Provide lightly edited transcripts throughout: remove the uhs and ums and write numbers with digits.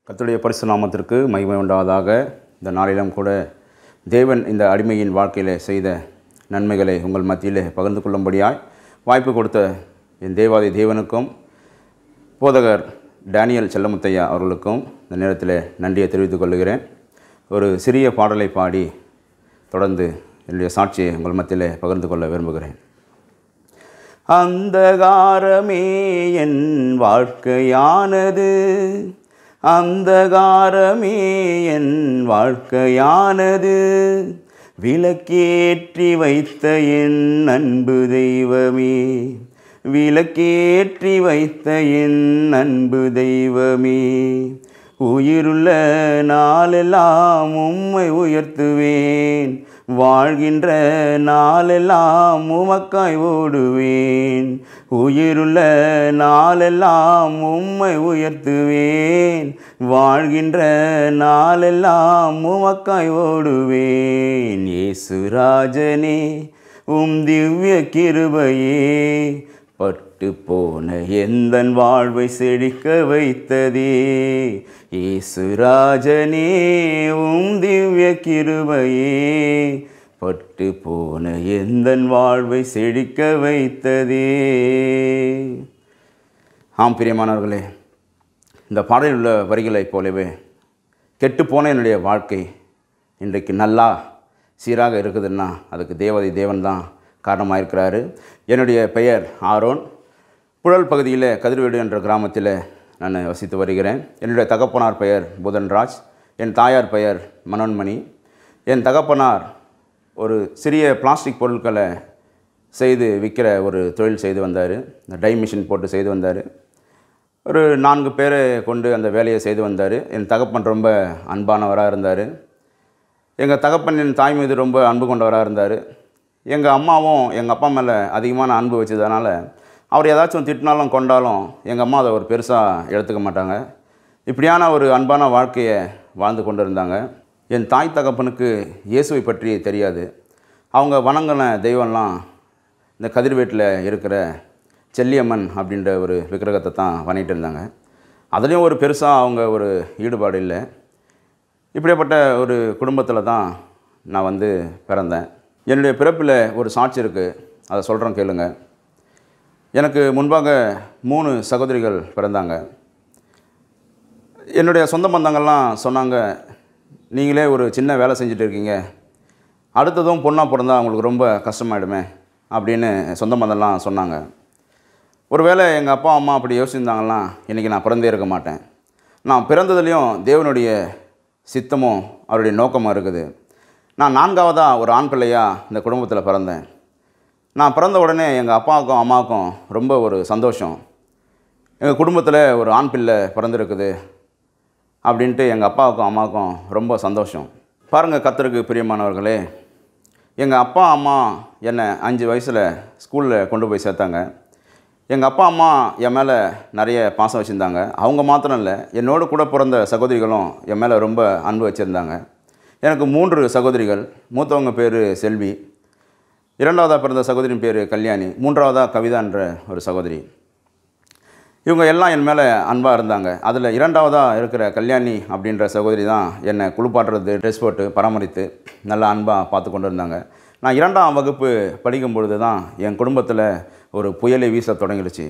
கர்த்தருடைய பரிசுத்த நாமத்திற்கு மகிமை உண்டாவதாக. இந்த நாளிலும் கூட தேவன் இந்த அடிமையின் வாழ்க்கையில் செய்த நன்மைகளை உங்கள் மத்தியில் பகிர்ந்து கொள்ளும்படியாய் வாய்ப்பு கொடுத்த என் தேவாதி தேவனுக்கும் போதகர் டேனியல் செல்லமுத்தையா அவர்களுக்கும் இந்த நேரத்தில் நன்றியை தெரிவித்துக் கொள்கிறேன். ஒரு சிறிய பாடலை பாடி தொடர்ந்து என்னுடைய சாட்சியை உங்கள் மத்தியில் பகிர்ந்து கொள்ள விரும்புகிறேன். அந்தகாரமே என் வாழ்க்கையானது, அந்தகாரமே என் வாழ்க்கையானது, விளக்கேற்றி வைத்த என் அன்பு தெய்வமே, விளக்கேற்றி வைத்த என் அன்பு தெய்வமே, உயிருள்ள நாளெல்லாம் உம்மை உயர்த்துவேன், வாழ்கின்ற நாளெல்லாம் உமக்காய் ஓடுவேன், உயிருள்ள நாளெல்லாம் உம்மை உயர்த்துவேன், வாழ்கின்ற நாளெல்லாம் உமக்காய் ஓடுவேன். இயேசு ராஜனே திவ்ய கிருபையே பட்டு போன எந்தன் வாழ்வை செழிக்க வைத்ததே, இயேசு ராஜனே திவ்ய கிருபையே பட்டு போன எந்தன் வாழ்வை செழிக்க வைத்ததே. ஆம் பிரியமானவர்களே, இந்த பாடலில் உள்ள வரிகளைப் போலவே கெட்டுப்போன என்னுடைய வாழ்க்கை இன்றைக்கு நல்லா சீராக இருக்குதுன்னா அதுக்கு தேவாதி தேவன் தான் காரணமாக இருக்கிறாரு. என்னுடைய பெயர் ஆரோன். புழல் பகுதியில் கதிர்வேடு என்ற கிராமத்தில் நான் வசித்து வருகிறேன். என்னுடைய தகப்பனார் பெயர் புதன்ராஜ், என் தாயார் பெயர் மனோன்மணி. என் தகப்பனார் ஒரு சிறிய பிளாஸ்டிக் பொருட்களை செய்து விற்கிற ஒரு தொழில் செய்து வந்தார். இந்த டை மிஷின் போட்டு செய்து வந்தார். ஒரு 4 பேரை கொண்டு அந்த வேலையை செய்து வந்தார். என் தகப்பன் ரொம்ப அன்பானவராக இருந்தார். எங்கள் தகப்பன் என் தாய் மீது ரொம்ப அன்பு கொண்டவராக இருந்தார். எங்கள் அம்மாவும் எங்கள் அப்பா மேலே அதிகமான அன்பு வச்சதுனால அவர் ஏதாச்சும் திட்டினாலும் கொண்டாலும் எங்கள் அம்மா அதை ஒரு பெருசாக எடுத்துக்க மாட்டாங்க. இப்படியான ஒரு அன்பான வாழ்க்கையை வாழ்ந்து கொண்டு இருந்தாங்க. என் தாய் தகப்பனுக்கு இயேசுவை பற்றி தெரியாது. அவங்க வணங்கின தெய்வம்லாம் இந்த கதிர்வேட்டில் இருக்கிற செல்லியம்மன் அப்படின்ற ஒரு விக்கிரகத்தை தான் வணங்கிட்டு இருந்தாங்க. அதுலேயும் ஒரு பெருசாக அவங்க ஒரு ஈடுபாடு இல்லை. இப்படிப்பட்ட ஒரு குடும்பத்தில் தான் நான் பிறந்தேன். என்னுடைய பிறப்பில் ஒரு சாட்சி இருக்குது, அதை சொல்கிறேன் கேளுங்க. எனக்கு முன்பாக 3 சகோதரிகள் பிறந்தாங்க. என்னுடைய சொந்த பந்தங்கள்லாம் சொன்னாங்க, நீங்களே ஒரு சின்ன வேலை செஞ்சுட்டு இருக்கீங்க, அடுத்ததும் பொண்ணாக பிறந்தால் அவங்களுக்கு ரொம்ப கஷ்டமாயிடுமே அப்படின்னு சொந்த பந்தம்லாம் சொன்னாங்க. ஒருவேளை எங்கள் அப்பா அம்மா அப்படி யோசிச்சிருந்தாங்கன்னா இன்றைக்கி நான் பிறந்தே இருக்க மாட்டேன். நான் பிறந்ததுலேயும் தேவனுடைய சித்தமும் அவருடைய நோக்கமும் இருக்குது. நான் 4ஆவதாக ஒரு ஆண் பிள்ளையாக இந்த குடும்பத்தில் பிறந்தேன். நான் பிறந்த உடனே எங்கள் அப்பாவுக்கும் அம்மாவுக்கும் ரொம்ப ஒரு சந்தோஷம். எங்கள் குடும்பத்தில் ஒரு ஆண் பிள்ளை பிறந்திருக்குது அப்படின்ட்டு எங்கள் அப்பாவுக்கும் அம்மாவுக்கும் ரொம்ப சந்தோஷம். பாருங்கள் கர்த்தருக்கு பிரியமானவர்களே, எங்கள் அப்பா அம்மா என்னை 5 வயசில் ஸ்கூலில் கொண்டு போய் சேர்த்தாங்க. எங்கள் அப்பா அம்மா என் மேலே நிறைய பாசம் வச்சுருந்தாங்க. அவங்க மாத்திரம் இல்லை, என்னோடு கூட பிறந்த சகோதரிகளும் என் மேலே ரொம்ப அன்பு வச்சுருந்தாங்க. எனக்கு 3 சகோதரிகள். மூத்தவங்க பேர் செல்வி, 2ஆவதாக பிறந்த சகோதரின் பேர் கல்யாணி, 3ஆவதாக கவிதான்ற ஒரு சகோதரி. இவங்க எல்லாம் என் மேலே அன்பாக இருந்தாங்க. அதில் 2ஆவதாக இருக்கிற கல்யாணி அப்படின்ற சகோதரி தான் என்னை குளிப்பாட்டுறது, ட்ரெஸ் போட்டு பராமரித்து நல்லா அன்பாக பார்த்து கொண்டு இருந்தாங்க. நான் 2ஆம் வகுப்பு படிக்கும் பொழுது தான் என் குடும்பத்தில் ஒரு புயலை வீச தொடங்கிடுச்சு.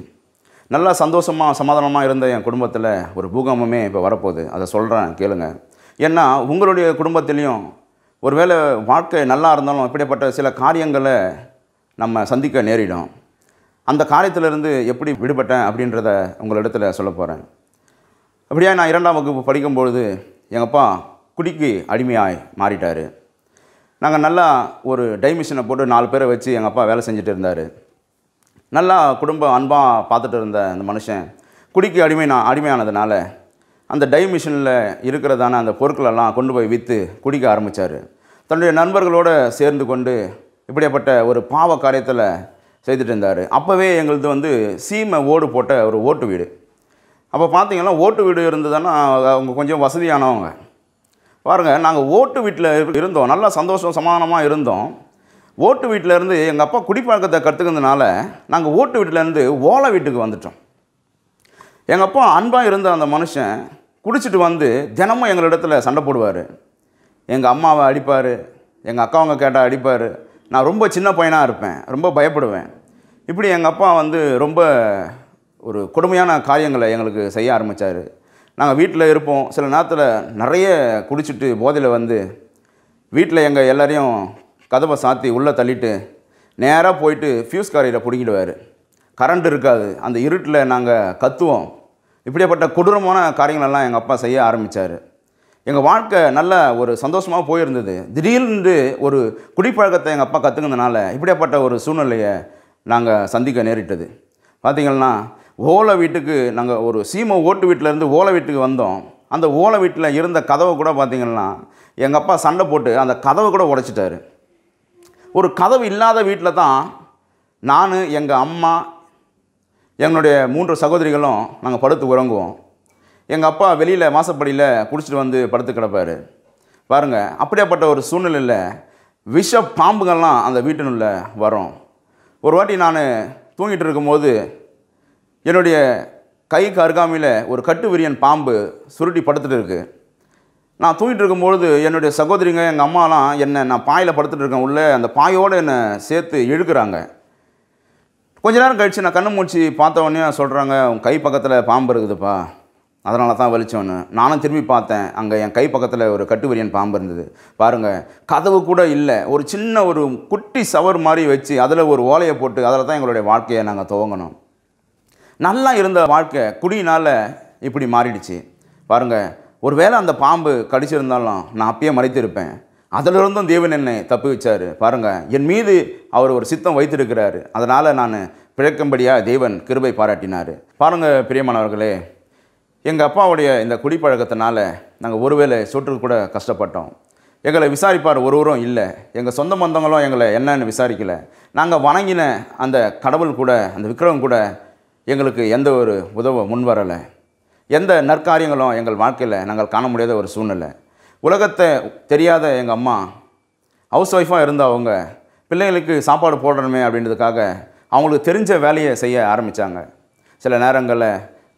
நல்லா சந்தோஷமாக சமாதானமாக இருந்த என் குடும்பத்தில் ஒரு பூகம்பமே இப்போ வரப்போகுது. அதை சொல்கிறேன் கேளுங்க. ஏன்னா உங்களுடைய குடும்பத்திலையும் ஒருவேளை வாழ்க்கை நல்லா இருந்தாலும் இப்படிப்பட்ட சில காரியங்களை நம்ம சந்திக்க நேரிடும். அந்த காரியத்திலிருந்து எப்படி விடுபட்டேன் அப்படின்றத உங்களிடத்தில் சொல்ல போகிறேன். அப்படியே நான் 2ஆம் வகுப்பு படிக்கும்பொழுது எங்கள் அப்பா குடிக்கு அடிமையாய் மாறிட்டார். நாங்கள் நல்லா ஒரு டை மிஷினை போட்டு 4 பேரை வச்சு எங்கள் அப்பா வேலை செஞ்சுட்டு இருந்தார். நல்லா குடும்பம் அன்பாக பார்த்துட்டு இருந்த அந்த மனுஷன் குடிக்கு அடிமையானதுனால அந்த டை மிஷினில் இருக்கிறதான அந்த பொருட்களெல்லாம் கொண்டு போய் விற்று குடிக்க ஆரம்பித்தார். தன்னுடைய நண்பர்களோடு சேர்ந்து கொண்டு இப்படிப்பட்ட ஒரு பாவ காரியத்தில் செய்துட்டு இருந்தார். அப்போவே எங்களது சீமை ஓடு போட்ட ஒரு ஓட்டு வீடு. அப்போ பார்த்திங்கன்னா ஓட்டு வீடு இருந்ததுன்னா அவங்க கொஞ்சம் வசதியானவங்க. பாருங்கள், நாங்கள் ஓட்டு வீட்டில் இருந்தோம், நல்லா சந்தோஷம் சமாதானமாக இருந்தோம். ஓட்டு வீட்டிலேருந்து எங்கள் அப்பா குடிப்பழக்கத்தை கற்றுக்கிறதுனால நாங்கள் ஓட்டு வீட்டிலேருந்து ஓலை வீட்டுக்கு வந்துட்டோம். எங்கள் அப்பா அன்பாக இருந்த அந்த மனுஷன் குடிச்சிட்டு வந்து தினமும் எங்களிடத்துல சண்டை போடுவார். எங்கள் அம்மாவை அடிப்பார், எங்கள் அக்காவங்க கேட்டால் அடிப்பார். நான் ரொம்ப சின்ன பையனாக இருப்பேன், ரொம்ப பயப்படுவேன். இப்படி எங்கள் அப்பா வந்து ரொம்ப ஒரு கொடுமையான காரியங்களை எங்களுக்கு செய்ய ஆரம்பித்தார். நாங்கள் வீட்டில் இருப்போம். சில நேரத்தில் நிறைய குடிச்சிட்டு போதையில் வந்து வீட்டில் எங்கள் எல்லோரையும் கதவை சாத்தி உள்ளே தள்ளிட்டு நேராக போயிட்டு ஃபியூஸ் காரியில் பிடிங்கிடுவார். கரண்ட் இருக்காது, அந்த இருட்டில் நாங்கள் கத்துவோம். இப்படிப்பட்ட கொடூரமான காரியங்களெல்லாம் எங்கள் அப்பா செய்ய ஆரம்பித்தார். எங்கள் வாழ்க்கை நல்ல ஒரு சந்தோஷமாக போயிருந்தது. திடீர்னு ஒரு குடிப்பழக்கத்தை எங்கள் அப்பா கற்றுக்கிறதுனால இப்படிப்பட்ட ஒரு சூழ்நிலையை நாங்கள் சந்திக்க நேரிட்டது. பார்த்திங்கன்னா ஓலை வீட்டுக்கு நாங்கள் ஒரு சீமை ஓட்டு வீட்டிலேருந்து ஓலை வீட்டுக்கு வந்தோம். அந்த ஓலை வீட்டில் இருந்த கதவை கூட பார்த்திங்கன்னா எங்கள் அப்பா சண்டை போட்டு அந்த கதவை கூட உடைச்சிட்டார். ஒரு கதவு இல்லாத வீட்டில் தான் நான், எங்கள் அம்மா, எங்களுடைய 3 சகோதரிகளும் நாங்கள் படுத்து உறங்குவோம். எங்கள் அப்பா வெளியில் வாசப்படியில் குடிச்சிட்டு வந்து படுத்து கிடப்பார். பாருங்கள், அப்படியாப்பட்ட ஒரு சூழ்நிலையில் விஷ பாம்புகள்லாம் அந்த வீட்டினுள்ள வரும். ஒரு வாட்டி நான் தூங்கிட்டு இருக்கும்போது என்னுடைய கைக்கு அருகாமையில் ஒரு கட்டு விரியன் பாம்பு சுருட்டி படுத்துட்டு இருக்குது. நான் தூங்கிட்டு இருக்கும்பொழுது என்னுடைய சகோதரிங்க, எங்கள் அம்மாலாம் நான் பாயில் படுத்துட்டு இருக்கேன் உள்ளே, அந்த பாயோடு என்னை சேர்த்து இழுக்கிறாங்க. கொஞ்ச நேரம் கழித்து நான் கண்ணு மூச்சு பார்த்தவொடனே சொல்கிறாங்க, உன் கை பக்கத்தில் பாம்பு இருக்குதுப்பா, அதனால தான் வலிச்சோன்னு. நானும் திரும்பி பார்த்தேன், அங்கே என் கை பக்கத்தில் ஒரு கட்டுவிரியன் பாம்பு இருந்தது. பாருங்கள், கதவு கூட இல்லை, ஒரு சின்ன ஒரு குட்டி சவர் மாதிரி வச்சு அதில் ஒரு ஓலையை போட்டு அதில் தான் எங்களுடைய வாழ்க்கையை நாங்கள் துவங்கணும். நல்லா இருந்த வாழ்க்கை குடியினால் இப்படி மாறிடுச்சு. பாருங்கள், ஒரு வேளை அந்த பாம்பு கடிச்சிருந்தாலும் நான் அப்பயே மறைத்திருப்பேன். அதிலிருந்தும் தேவன் என்னை தப்பி வச்சார். பாருங்கள், என் மீது அவர் ஒரு சித்தம் வைத்திருக்கிறார். அதனால் நான் பிழைக்கும்படியாக தேவன் கிருபை பாராட்டினார். பாருங்கள் பிரியமானவர்களே, எங்கள் அப்பாவுடைய இந்த குடிப்பழக்கத்தினால நாங்கள் ஒருவேளை சொட்டுக்கு கூட கஷ்டப்பட்டோம். எங்களை விசாரிப்பார் ஒருவரும் இல்லை. எங்கள் சொந்த பந்தங்களும் எங்களை என்னன்னு விசாரிக்கலை. நாங்கள் வணங்கின அந்த கடவுள் கூட, அந்த விக்கிரகம் கூட எங்களுக்கு எந்த ஒரு உதவ முன்வரலை. எந்த நற்காரியங்களும் எங்கள் வாழ்க்கையில் நாங்கள் காண முடியாத ஒரு சூழ்நிலை. உலகத்தை தெரியாத எங்கள் அம்மா ஹவுஸ் ஒய்ஃபாக இருந்த அவங்க பிள்ளைங்களுக்கு சாப்பாடு போடணுமே அப்படின்றதுக்காக அவங்களுக்கு தெரிஞ்ச வேலையை செய்ய ஆரம்பித்தாங்க. சில நேரங்களில்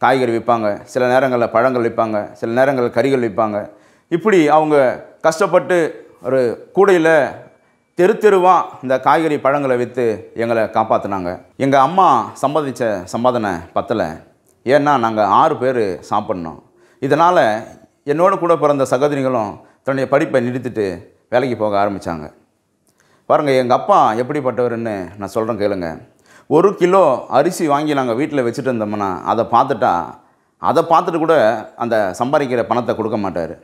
காய்கறி விற்பாங்க, சில நேரங்களில் பழங்கள் விற்பாங்க, சில நேரங்களில் கறிகள் விற்பாங்க. இப்படி அவங்க கஷ்டப்பட்டு ஒரு கூடையில் தெருவாக இந்த காய்கறி பழங்களை விற்று எங்களை காப்பாற்றினாங்க. எங்கள் அம்மா சம்பாதிச்ச சம்பாதனை பத்தலை. ஏன்னா நாங்கள் 6 பேர் சாப்பிட்ணும். இதனால் என்னோட கூட பிறந்த சகோதரிகளும் தன்னுடைய படிப்பை நிறுத்திட்டு வேலைக்கு போக ஆரம்பித்தாங்க. பாருங்கள், எங்கள் அப்பா எப்படிப்பட்டவர்னு நான் சொல்கிறேன் கேளுங்க. 1 கிலோ அரிசி வாங்கி நாங்கள் வீட்டில் வச்சுட்டு இருந்தோம்னா அதை பார்த்துட்டு கூட அந்த சம்பாதிக்கிற பணத்தை கொடுக்க மாட்டார்.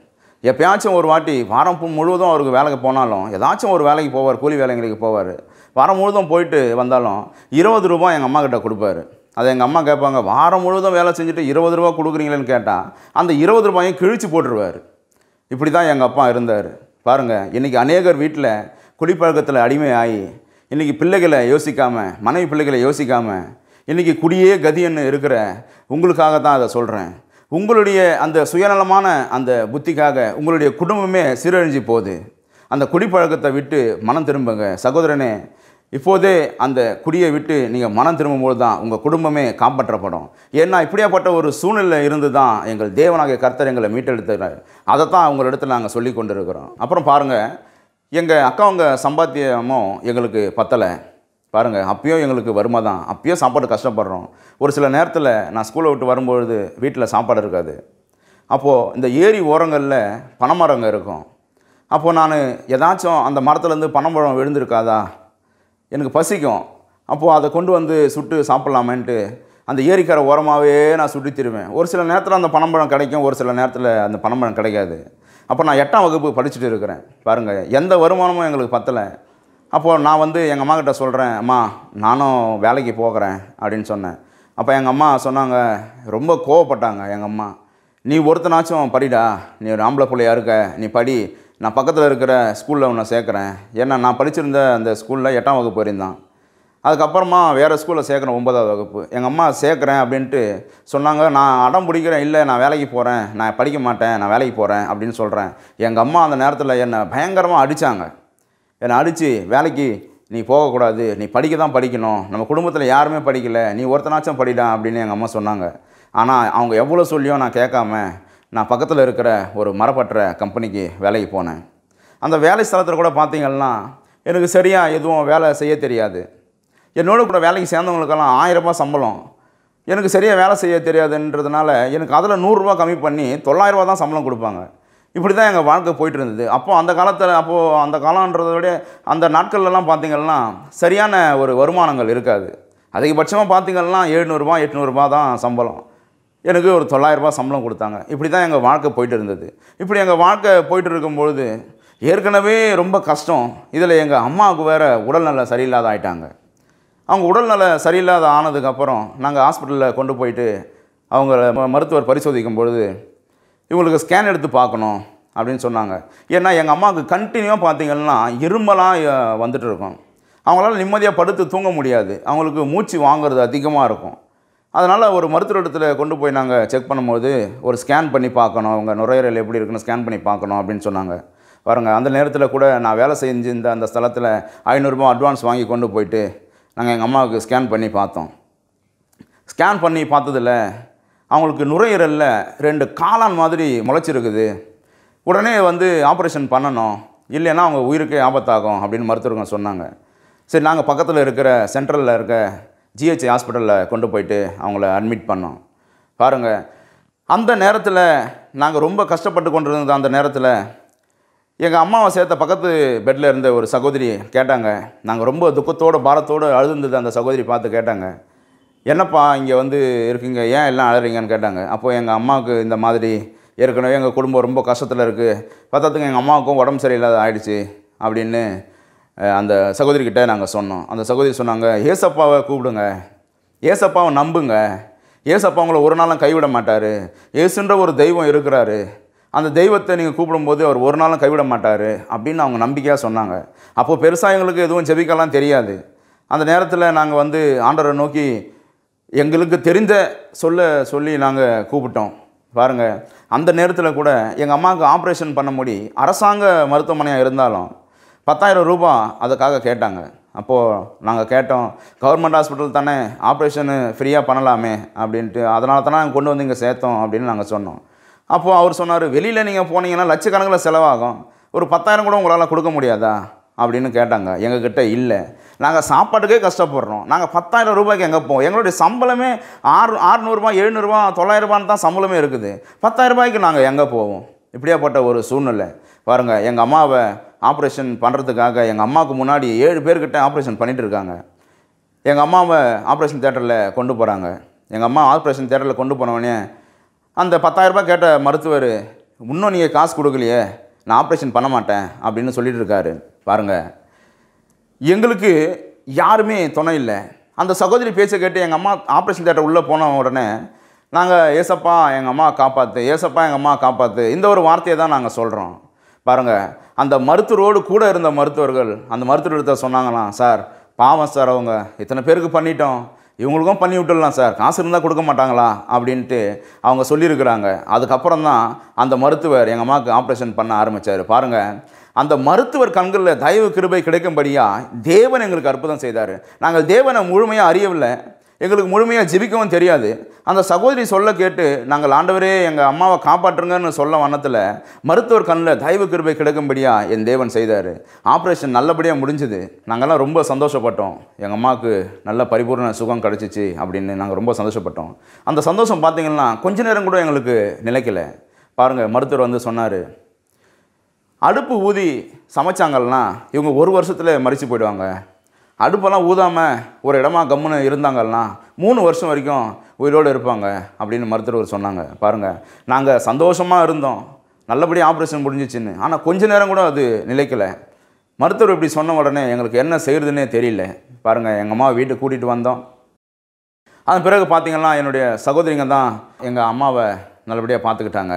எப்பயாச்சும் ஒரு வாட்டி வாரம் முழுவதும் அவருக்கு வேலைக்கு போனாலும் ஏதாச்சும் ஒரு வேலைக்கு போவார், கூலி வேலைங்களுக்கு போவார். வாரம் முழுவதும் போயிட்டு வந்தாலும் 20 ரூபா எங்கள் அம்மா கிட்ட கொடுப்பாரு. அதை எங்கள் அம்மா கேட்பாங்க, வாரம் முழுவதும் வேலை செஞ்சுட்டு 20 ரூபா கொடுக்குறீங்களேன்னு கேட்டால் அந்த 20 ரூபாயும் கிழிச்சு போட்டுருவார். இப்படி தான் எங்கள் அப்பா இருந்தார். பாருங்கள், இன்றைக்கி அநேகர் வீட்டில் குடிப்பழக்கத்தில் அடிமையாகி இன்றைக்கி பிள்ளைகளை யோசிக்காமல், மனைவி பிள்ளைகளை யோசிக்காமல் இன்றைக்கி குடியே கதின்னு இருக்கிற உங்களுக்காக தான் அதை சொல்கிறேன். உங்களுடைய அந்த சுயநலமான அந்த புத்திக்காக உங்களுடைய குடும்பமே சீரழிஞ்சு போகுது. அந்த குடிப்பழக்கத்தை விட்டு மனம் திரும்புங்க சகோதரனே. இப்போதே அந்த குடியை விட்டு நீங்கள் மனம் திரும்பும்போது தான் உங்கள் குடும்பமே காப்பாற்றப்படும். ஏன்னா இப்படியாப்பட்ட ஒரு சூழ்நிலை இருந்து தான் எங்கள் தேவனாகிய கர்த்தர் எங்களை மீட்டெடுத்துக்கிறார். அதை தான் உங்களிடத்தில் நாங்கள் சொல்லி கொண்டு இருக்கிறோம். அப்புறம் பாருங்கள், எங்கள் அக்காவங்க சம்பாத்தியமும் எங்களுக்கு பத்தலை. பாருங்கள், அப்பயும் எங்களுக்கு வருமா தான், அப்பயும் சாப்பாடு கஷ்டப்படுறோம். ஒரு சில நேரத்தில் நான் ஸ்கூலை விட்டு வரும்பொழுது வீட்டில் சாப்பாடு இருக்காது. அப்போது இந்த ஏரி ஓரங்களில் பனைமரங்க இருக்கும். அப்போது நான் ஏதாச்சும் அந்த மரத்துலேருந்து பனைமரம் விழுந்திருக்காதா, எனக்கு பசிக்கும். அப்போது அதை கொண்டு வந்து சுட்டு சாப்பிட்லாமேன்ட்டு அந்த ஏரிக்கரை ஓரமாகவே நான் சுற்றி திருவேன். ஒரு சில நேரத்தில் அந்த பனைமரம் கிடைக்கும், ஒரு சில நேரத்தில் அந்த பனைமரம் கிடைக்காது. அப்போ நான் 8ஆம் வகுப்பு படிச்சுட்டு இருக்கிறேன். பாருங்கள், எந்த வருமானமும் எங்களுக்கு பத்தலை. அப்போது நான் வந்து எங்கள் அம்மா கிட்ட சொல்கிறேன், அம்மா நானும் வேலைக்கு போகிறேன் அப்படின்னு சொன்னேன். அப்போ எங்கள் அம்மா சொன்னாங்க, ரொம்ப கோவப்பட்டாங்க எங்கள் அம்மா. நீ ஒருத்தனாச்சும் படிடா, நீ ஒரு ஆம்பளை பிள்ளையா இருக்க, நீ படி, நான் பக்கத்தில் இருக்கிற ஸ்கூலில் உன்னை சேர்க்குறேன். ஏன்னா நான் படிச்சிருந்த அந்த ஸ்கூலில் 8ஆம் வகுப்பு இருந்தான். அதுக்கப்புறமா வேறு ஸ்கூலில் சேர்க்குறேன் 9ஆவது வகுப்பு. எங்கள் அம்மா சேர்க்குறேன் அப்படின்ட்டு சொன்னாங்க. நான் அடம் பிடிக்கிறேன், இல்லை நான் வேலைக்கு போகிறேன், நான் படிக்க மாட்டேன், நான் வேலைக்கு போகிறேன் அப்படின்னு சொல்கிறேன். எங்கள் அம்மா அந்த நேரத்தில் என்னை பயங்கரமாக அடித்தாங்க. என்னை அடித்து, வேலைக்கு நீ போகக்கூடாது, நீ படிக்க தான் படிக்கணும், நம்ம குடும்பத்தில் யாருமே படிக்கலை, நீ ஒருத்தனாச்சும் படிடா அப்படின்னு எங்கள் அம்மா சொன்னாங்க. ஆனால் அவங்க எவ்வளோ சொல்லியும் நான் கேட்காம நான் பக்கத்தில் இருக்கிற ஒரு மரப்பற்ற கம்பெனிக்கு வேலைக்கு போனேன். அந்த வேலை ஸ்தலத்தில் கூட பார்த்திங்கன்னா எனக்கு சரியாக எதுவும் வேலை செய்ய தெரியாது. என்னோட கூட வேலைக்கு சேர்ந்தவங்களுக்கெல்லாம் 1000 ரூபாய் சம்பளம். எனக்கு சரியாக வேலை செய்ய தெரியாதுன்றதுனால எனக்கு அதில் 100 ரூபா கம்மி பண்ணி 900 ரூபா தான் சம்பளம் கொடுப்பாங்க. இப்படி தான் எங்கள் வாழ்க்கை போயிட்டு இருந்தது. அந்த காலன்றதை விட அந்த நாட்கள்லாம் பார்த்திங்கன்னா சரியான ஒரு வருமானங்கள் இருக்காது. அதிகபட்சமாக பார்த்திங்கன்னா 700 ரூபா 800 ரூபா தான் சம்பளம். எனக்கு ஒரு 900 ரூபா சம்பளம் கொடுத்தாங்க. இப்படி தான் எங்கள் வாழ்க்கை போயிட்டு இருந்தது. இப்படி எங்கள் வாழ்க்கை போயிட்டு இருக்கும்பொழுது ஏற்கனவே ரொம்ப கஷ்டம். இதில் எங்கள் அம்மாவுக்கு வேறு உடல்நல சரியில்லாத ஆயிட்டாங்க. அவங்க உடல்நல சரியில்லாத ஆனதுக்கப்புறம் நாங்கள் ஹாஸ்பிட்டலில் கொண்டு போயிட்டு அவங்கள மருத்துவர் பரிசோதிக்கும் பொழுது இவங்களுக்கு ஸ்கேன் எடுத்து பார்க்கணும் அப்படின்னு சொன்னாங்க. ஏன்னா எங்கள் அம்மாவுக்கு கண்டினியூவாக பார்த்திங்கன்னா இருமலாக வந்துட்டு இருக்கும். அவங்களால நிம்மதியாக படுத்து தூங்க முடியாது. அவங்களுக்கு மூச்சு வாங்குறது அதிகமாக இருக்கும். அதனால் ஒரு மருத்துவரிடத்தில் கொண்டு போய் நாங்கள் செக் பண்ணும்போது ஒரு ஸ்கேன் பண்ணி பார்க்கணும், அவங்க நுரையீரல் எப்படி இருக்குன்னு ஸ்கேன் பண்ணி பார்க்கணும் அப்படின்னு சொன்னாங்க. பாருங்கள், அந்த நேரத்தில் கூட நான் வேலை செஞ்சிருந்த அந்த ஸ்தலத்தில் 500 ரூபா அட்வான்ஸ் வாங்கி கொண்டு போயிட்டு நாங்கள் எங்கள் அம்மாவுக்கு ஸ்கேன் பண்ணி பார்த்தோம். ஸ்கேன் பண்ணி பார்த்ததில் அவங்களுக்கு நுரையீரலில் 2 காளான் மாதிரி முளைச்சிருக்குது. உடனே ஆப்ரேஷன் பண்ணணும், இல்லைன்னா அவங்க உயிருக்கே ஆபத்தாகும் அப்படின்னு மருத்துவர்கள் சொன்னாங்க. சரி, நாங்கள் பக்கத்தில் இருக்கிற சென்ட்ரலில் இருக்க ஜிஹெச் ஹாஸ்பிட்டலில் கொண்டு போயிட்டு அவங்கள அட்மிட் பண்ணோம். பாருங்கள், அந்த நேரத்தில் நாங்கள் ரொம்ப கஷ்டப்பட்டு கொண்டு இருந்த அந்த நேரத்தில் எங்கள் அம்மாவை சேர்த்த பக்கத்து பெட்டில் இருந்த ஒரு சகோதரி கேட்டாங்க. நாங்கள் ரொம்ப துக்கத்தோடு பாரத்தோடு அழுதுருந்தது அந்த சகோதரி பார்த்து கேட்டாங்க, என்னப்பா இங்கே இருக்கீங்க, ஏன் எல்லாம் அழுறீங்கன்னு கேட்டாங்க. அப்போது எங்கள் அம்மாவுக்கு இந்த மாதிரி ஏற்கனவே எங்கள் குடும்பம் ரொம்ப கஷ்டத்தில் இருக்குது, பத்தாத்துக்கு எங்கள் அம்மாவுக்கும் உடம்பு சரியில்லாத ஆயிடுச்சு அப்படின்னு அந்த சகோதரிக்கிட்ட நாங்கள் சொன்னோம். அந்த சகோதரி சொன்னாங்க, ஏசப்பாவை கூப்பிடுங்க, ஏசப்பாவை நம்புங்க, ஏசப்பா உங்களை ஒரு நாளும் கைவிட மாட்டார், ஏசுன்ற ஒரு தெய்வம் இருக்கிறாரு, அந்த தெய்வத்தை நீங்கள் கூப்பிடும்போது அவர் ஒரு நாளும் கைவிட மாட்டார் அப்படின்னு அவங்க நம்பிக்கையாக சொன்னாங்க. அப்போது பெருசாக எங்களுக்கு எதுவும் ஜெபிக்கலாம் தெரியாது. அந்த நேரத்தில் நாங்கள் ஆண்டவரை நோக்கி எங்களுக்கு தெரிந்த சொல்லி நாங்கள் கூப்பிட்டோம். பாருங்கள், அந்த நேரத்தில் கூட எங்கள் அம்மாவுக்கு ஆப்ரேஷன் பண்ண முடி அரசாங்க மருத்துவமனையாக இருந்தாலும் 10,000 ரூபா அதுக்காக கேட்டாங்க. அப்போது நாங்கள் கேட்டோம், கவர்மெண்ட் ஹாஸ்பிட்டல் தானே, ஆப்ரேஷனு ஃப்ரீயாக பண்ணலாமே அப்படின்ட்டு, அதனால தானே நாங்கள் கொண்டு இங்கே சேர்த்தோம் அப்படின்னு நாங்கள் சொன்னோம். அப்போது அவர் சொன்னார், வெளியில் நீங்கள் போனீங்கன்னா லட்சக்கணக்கில் செலவாகும், ஒரு 10,000 கூட உங்களால் கொடுக்க முடியாதா அப்படின்னு கேட்டாங்க. எங்ககிட்ட இல்லை, நாங்கள் சாப்பாட்டுக்கே கஷ்டப்படுறோம், நாங்கள் 10,000 ரூபாய்க்கு எங்கே போவோம், எங்களுடைய சம்பளமே 600 ரூபா 700 ரூபா 900 ரூபான்னு தான் சம்பளமே இருக்குது, 10,000 ரூபாய்க்கு நாங்கள் எங்கே போவோம்? இப்படியாப்பட்ட ஒரு சூழ்நிலை. பாருங்கள், எங்கள் அம்மாவை ஆப்ரேஷன் பண்ணுறதுக்காக எங்கள் அம்மாவுக்கு முன்னாடி 7 பேர்கிட்ட ஆப்ரேஷன் பண்ணிகிட்டு இருக்காங்க. எங்கள் அம்மாவை ஆப்ரேஷன் தேட்டரில் கொண்டு போகிறாங்க. எங்கள் அம்மா ஆப்ரேஷன் தேட்டரில் கொண்டு போனவொடனே அந்த 10,000 ரூபாய் கேட்ட மருத்துவர், இன்னும் நீங்கள் காசு கொடுக்கலையே, நான் ஆப்ரேஷன் பண்ண மாட்டேன் அப்படின்னு சொல்லிட்டு இருக்காரு. பாருங்கள், எங்களுக்கு யாருமே துணை இல்லை. அந்த சகோதரி பேச்சை கேட்டு எங்கள் அம்மா ஆப்ரேஷன் தேட்டர் உள்ளே போன உடனே நாங்கள் ஏசப்பா எங்கள் அம்மா காப்பாற்று, ஏசப்பா எங்கள் அம்மா காப்பாற்று, இந்த ஒரு வார்த்தையை தான் நாங்கள் சொல்கிறோம். பாருங்கள், அந்த மருத்துவரோடு கூட இருந்த மருத்துவர்கள் அந்த மருத்துவர்கிட்ட சொன்னாங்களாம், சார் பாவம் சார், அவங்க இத்தனை பேருக்கு பண்ணிட்டோம், இவங்களுக்கும் பண்ணி விட்டுடலாம் சார், காசு இருந்தால் கொடுக்க மாட்டாங்களா அப்படின்ட்டு அவங்க சொல்லியிருக்கிறாங்க. அதுக்கப்புறம் தான் அந்த மருத்துவர் எங்கள் அம்மாவுக்கு ஆப்ரேஷன் பண்ண ஆரம்பித்தார். பாருங்கள், அந்த மருத்துவர் கண்களில் தயவு கிருபை கிடைக்கும்படியாக தேவன் எங்களுக்கு அற்புதம் செய்தார். நாங்கள் தேவனை முழுமையாக அறியவில்லை, எங்களுக்கு முழுமையாக ஜெபிக்கவும் தெரியாது. அந்த சகோதரி சொல்ல கேட்டு நாங்கள் ஆண்டவரே எங்கள் அம்மாவை காப்பாற்றுங்கன்னு சொல்ல வண்ணத்தில் மருத்துவர் கண்ணில் தயவு கிருபை கிடைக்கும்படியாக என் தேவன் செய்தார். ஆப்ரேஷன் நல்லபடியாக முடிஞ்சுது. நாங்கள்லாம் ரொம்ப சந்தோஷப்பட்டோம், எங்கள் அம்மாவுக்கு நல்ல பரிபூர்ண சுகம் கிடச்சிச்சு அப்படின்னு நாங்கள் ரொம்ப சந்தோஷப்பட்டோம். அந்த சந்தோஷம் பார்த்திங்கன்னா கொஞ்ச நேரம் கூட எங்களுக்கு நிலைக்கலை. பாருங்கள், மருத்துவர் சொன்னார், அடுப்பு ஊதி சமைச்சாங்கன்னா இவங்க 1 வருஷத்தில் மரித்து போயிடுவாங்க, அடுப்பெல்லாம் ஊதாமல் ஒரு இடமா கம்முன்னு இருந்தாங்கன்னா 3 வருஷம் வரைக்கும் உயிரோடு இருப்பாங்க அப்படின்னு மருத்துவர் சொன்னாங்க. பாருங்கள், நாங்கள் சந்தோஷமாக இருந்தோம், நல்லபடியாக ஆப்ரேஷன் முடிஞ்சிச்சின்னு. ஆனால் கொஞ்ச நேரம் கூட அது நிலைக்கலை. மருத்துவர் இப்படி சொன்ன உடனே எங்களுக்கு என்ன செய்கிறதுனே தெரியல. பாருங்கள், எங்கள் அம்மாவை வீட்டுக்கு கூட்டிகிட்டு வந்தோம். அதன் பிறகு பார்த்திங்கன்னா என்னுடைய சகோதரிங்க தான் எங்கள் அம்மாவை நல்லபடியாக பார்த்துக்கிட்டாங்க.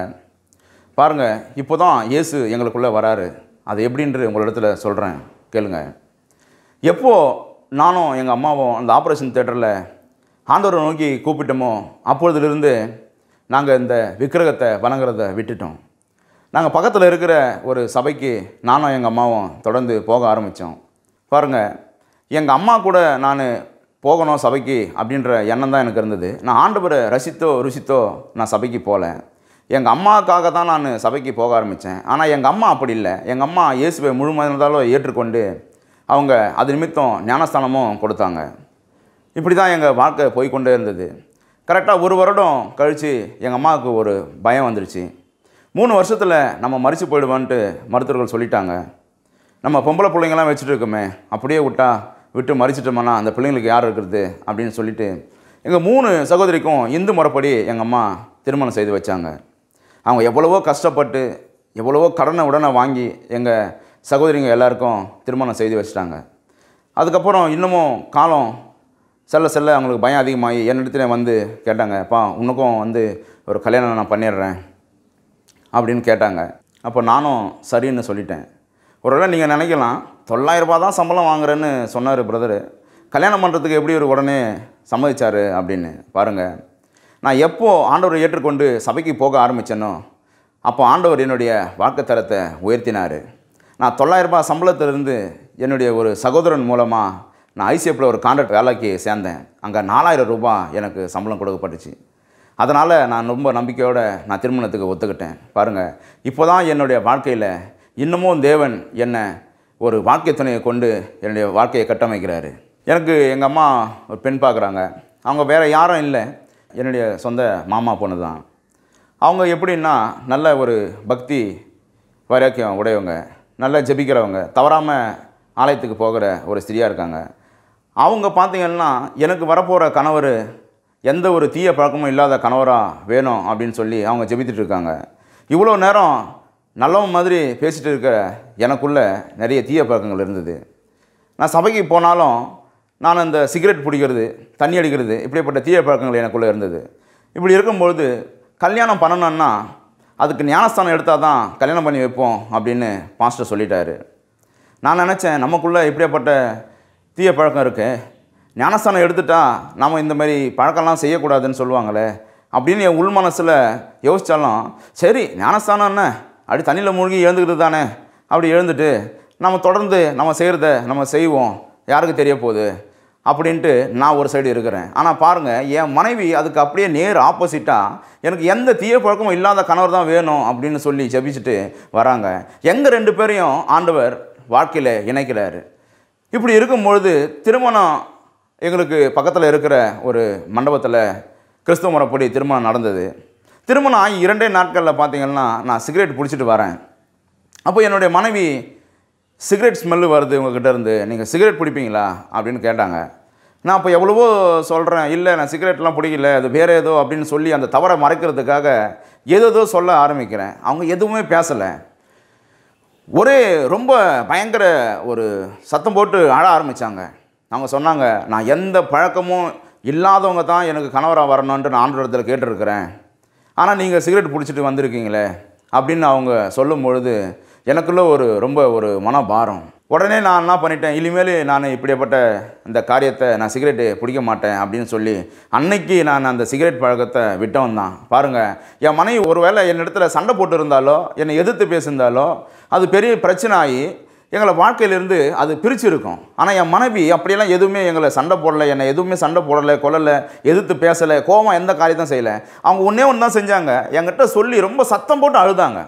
பாருங்கள், இப்போ தான் இயேசு எங்களுக்குள்ளே வராரு. அது எப்படின்று உங்களிடத்துல சொல்கிறேன், கேளுங்க. எப்போது நானும் எங்கள் அம்மாவும் அந்த ஆப்ரேஷன் தேட்டரில் ஆண்டவரை நோக்கி கூப்பிட்டோமோ அப்பொழுதுலேருந்து நாங்கள் இந்த விக்கிரகத்தை வணங்குறதை விட்டுட்டோம். நாங்கள் பக்கத்தில் இருக்கிற ஒரு சபைக்கு நானும் எங்கள் அம்மாவும் தொடர்ந்து போக ஆரம்பித்தோம். பாருங்கள், எங்கள் அம்மா கூட நான் போகணும் சபைக்கு அப்படின்ற எண்ணம் தான் எனக்கு இருந்தது. நான் ஆண்டவரை ருசித்தோ நான் சபைக்கு போகல. எங்கள் அம்மாவுக்காக தான் நான் சபைக்கு போக ஆரம்பித்தேன். ஆனால் எங்கள் அம்மா அப்படி இல்லை. எங்கள் அம்மா இயேசுவை முழு மனதாலும் ஏற்றுக்கொண்டு அவங்க அது நிமித்தம் ஞானஸ்தானமும் கொடுத்தாங்க. இப்படி தான் எங்கள் வாழ்க்கை போய்கொண்டே இருந்தது. கரெக்டாக 1 வருடம் கழித்து எங்கள் அம்மாவுக்கு ஒரு பயம் வந்துடுச்சு. 3 வருஷத்தில் நம்ம மரித்து போயிடுவோன்ட்டு மருத்துவர்கள் சொல்லிட்டாங்க. நம்ம பொம்பளை பிள்ளைங்களாம் வச்சுட்டு இருக்கோமே, அப்படியே விட்டு மறிச்சிட்டோம்னா அந்த பிள்ளைங்களுக்கு யார் இருக்கிறது அப்படின்னு சொல்லிட்டு எங்கள் 3 சகோதரிக்கும் இந்து முறைப்படி எங்கள் அம்மா திருமணம் செய்து வச்சாங்க. அவங்க எவ்வளவோ கஷ்டப்பட்டு எவ்வளவோ கடனை வாங்கி எங்கள் சகோதரிங்க எல்லாருக்கும் திருமணம் செய்து வச்சுட்டாங்க. அதுக்கப்புறம் இன்னமும் காலம் செல்ல அவங்களுக்கு பயம் அதிகமாகி என்னிடத்துல வந்து கேட்டாங்க, அப்பா உனக்கும் வந்து ஒரு கல்யாணம் நான் பண்ணிடுறேன் அப்படின்னு கேட்டாங்க. அப்போ நானும் சரின்னு சொல்லிட்டேன். ஒருவேளை நீங்கள் நினைக்கலாம், 900 ரூபா தான் சம்பளம் வாங்குறேன்னு சொன்னார் பிரதரு, கல்யாணம் பண்ணுறதுக்கு எப்படி ஒரு உடனே சம்மதிச்சார் அப்படின்னு. பாருங்கள், நான் எப்போ ஆண்டவரை ஏற்றுக்கொண்டு சபைக்கு போக ஆரம்பித்தேனோ அப்போ ஆண்டவர் என்னுடைய வாழ்க்கை தரத்தை உயர்த்தினார். நான் 900 ரூபா சம்பளத்திலிருந்து என்னுடைய ஒரு சகோதரன் மூலமாக நான் ஐசிஎஃப்பில் ஒரு கான்ட்ராக்ட் வேலைக்கு சேர்ந்தேன். அங்கே 4000 ரூபா எனக்கு சம்பளம் கொடுக்கப்பட்டுச்சு. அதனால் நான் ரொம்ப நம்பிக்கையோடு நான் திருமணத்துக்கு ஒத்துக்கிட்டேன். பாருங்கள், இப்போ தான் என்னுடைய வாழ்க்கையில் இன்னமும் தேவன் என்னை ஒரு வாழ்க்கை துணையை கொண்டு என்னுடைய வாழ்க்கையை கட்டமைக்கிறாரு. எனக்கு எங்கள் அம்மா ஒரு பெண் பார்க்குறாங்க. அவங்க வேறு யாரும் இல்லை, என்னுடைய சொந்த மாமா பொண்ணு தான். அவங்க எப்படின்னா நல்ல ஒரு பக்தி வைராக்கியம் உடையவங்க, நல்லா ஜெபிக்கிறவங்க, தவறாமல் ஆலயத்துக்கு போகிற ஒரு ஸ்திரியாக இருக்காங்க. அவங்க பார்த்திங்கன்னா எனக்கு வரப்போகிற கணவர் எந்த ஒரு தீய பழக்கமும் இல்லாத கணவராக வேணும் அப்படின்னு சொல்லி அவங்க ஜெபித்துட்டு இருக்காங்க. இவ்வளோ நேரம் நல்லவன் மாதிரி பேசிகிட்டு இருக்க எனக்குள்ளே நிறைய தீய பழக்கங்கள் இருந்தது. நான் சபைக்கு போனாலும் நான் இந்த சிகரெட் பிடிக்கிறது, தண்ணி அடிக்கிறது, இப்படிப்பட்ட தீய பழக்கங்கள் எனக்குள்ளே இருந்தது. இப்படி இருக்கும்பொழுது கல்யாணம் பண்ணணுன்னா அதுக்கு ஞானஸ்தானம் எடுத்தால் தான் கல்யாணம் பண்ணி வைப்போம் அப்படின்னு பாஸ்டர் சொல்லிட்டாரு. நான் நினச்சேன், நமக்குள்ளே இப்படியாப்பட்ட தீய பழக்கம் இருக்குது, ஞானஸ்தானம் எடுத்துட்டால் நாம் இந்த மாதிரி பழக்கம்லாம் செய்யக்கூடாதுன்னு சொல்லுவாங்களே அப்படின்னு என் உள் மனசில் யோசித்தாலும், சரி ஞானஸ்தானம் என்ன அப்படி தண்ணியில் மூழ்கி எழுந்துக்கிட்டு தானே, அப்படி எழுந்துட்டு நம்ம தொடர்ந்து நம்ம செய்கிறத நம்ம செய்வோம், யாருக்கு தெரிய போகுது அப்படின்ட்டு நான் ஒரு சைடு இருக்கிறேன். ஆனால் பாருங்கள், என் மனைவி அதுக்கு அப்படியே நேர் ஆப்போசிட்டாக எனக்கு எந்த தீய பழக்கமும் இல்லாத கணவர் தான் வேணும் அப்படின்னு சொல்லி ஜெபிச்சுட்டு வராங்க. எங்கள் 2 பேரையும் ஆண்டவர் வாழ்க்கையில் இணைக்கிறாரு. இப்படி இருக்கும்பொழுது திருமணம் எங்களுக்கு பக்கத்தில் இருக்கிற ஒரு மண்டபத்தில் கிறிஸ்தவ முறைப்படி திருமணம் நடந்தது. திருமணம் ஆகி 2 நாட்களில் பார்த்திங்கன்னா நான் சிகரெட் பிடிச்சிட்டு வரேன். அப்போ என்னுடைய மனைவி, சிகரெட் ஸ்மெல்லு வருது உங்கள்கிட்ட இருந்து, நீங்கள் சிகரெட் பிடிப்பீங்களா அப்படின்னு கேட்டாங்க. நான் அப்போ எவ்வளவோ சொல்கிறேன், இல்லை நான் சிகரெட்லாம் பிடிக்கல, அது வேறு ஏதோ அப்படின்னு சொல்லி அந்த தவறை மறைக்கிறதுக்காக ஏதோ சொல்ல ஆரம்பிக்கிறேன். அவங்க எதுவுமே பேசலை. ஒரே ரொம்ப பயங்கர ஒரு சத்தம் போட்டு அழ ஆரம்பித்தாங்க. அவங்க சொன்னாங்க, நான் எந்த பழக்கமும் இல்லாதவங்க தான் எனக்கு கணவராக வரணுன்ட்டு நான் ஆண்டவரிடத்தில் கேட்டிருக்கிறேன், ஆனால் நீங்கள் சிகரெட் பிடிச்சிட்டு வந்திருக்கீங்களே அப்படின்னு அவங்க சொல்லும் பொழுது எனக்குள்ளே ரொம்ப ஒரு மனபாரம். உடனே நான் என்ன பண்ணிட்டேன், இனிமேல் நான் இப்படிப்பட்ட இந்த காரியத்தை நான் சிகரெட்டு பிடிக்க மாட்டேன் அப்படின்னு சொல்லி அன்னைக்கு நான் அந்த சிகரெட் பழக்கத்தை விட்டவன் தான். பாருங்கள், என் மனைவி ஒரு வேளை என்னிடத்துல சண்டை போட்டு இருந்தாலோ என்னை எதிர்த்து பேசியிருந்தாலோ அது பெரிய பிரச்சனை ஆகி எங்களை வாழ்க்கையிலேருந்து அது பிரிச்சுருக்கும். ஆனால் என் மனைவி அப்படியெல்லாம் எதுவுமே எங்களை சண்டை போடலை, என்னை எதுவுமே சண்டை போடலை, கொல்லலை, எதிர்த்து பேசலை, கோபம் எந்த காரியத்தையும் செய்யலை. அவங்க ஒன்றே ஒன்று தான் செஞ்சாங்க, என்கிட்ட சொல்லி ரொம்ப சத்தம் போட்டு அழுதாங்க.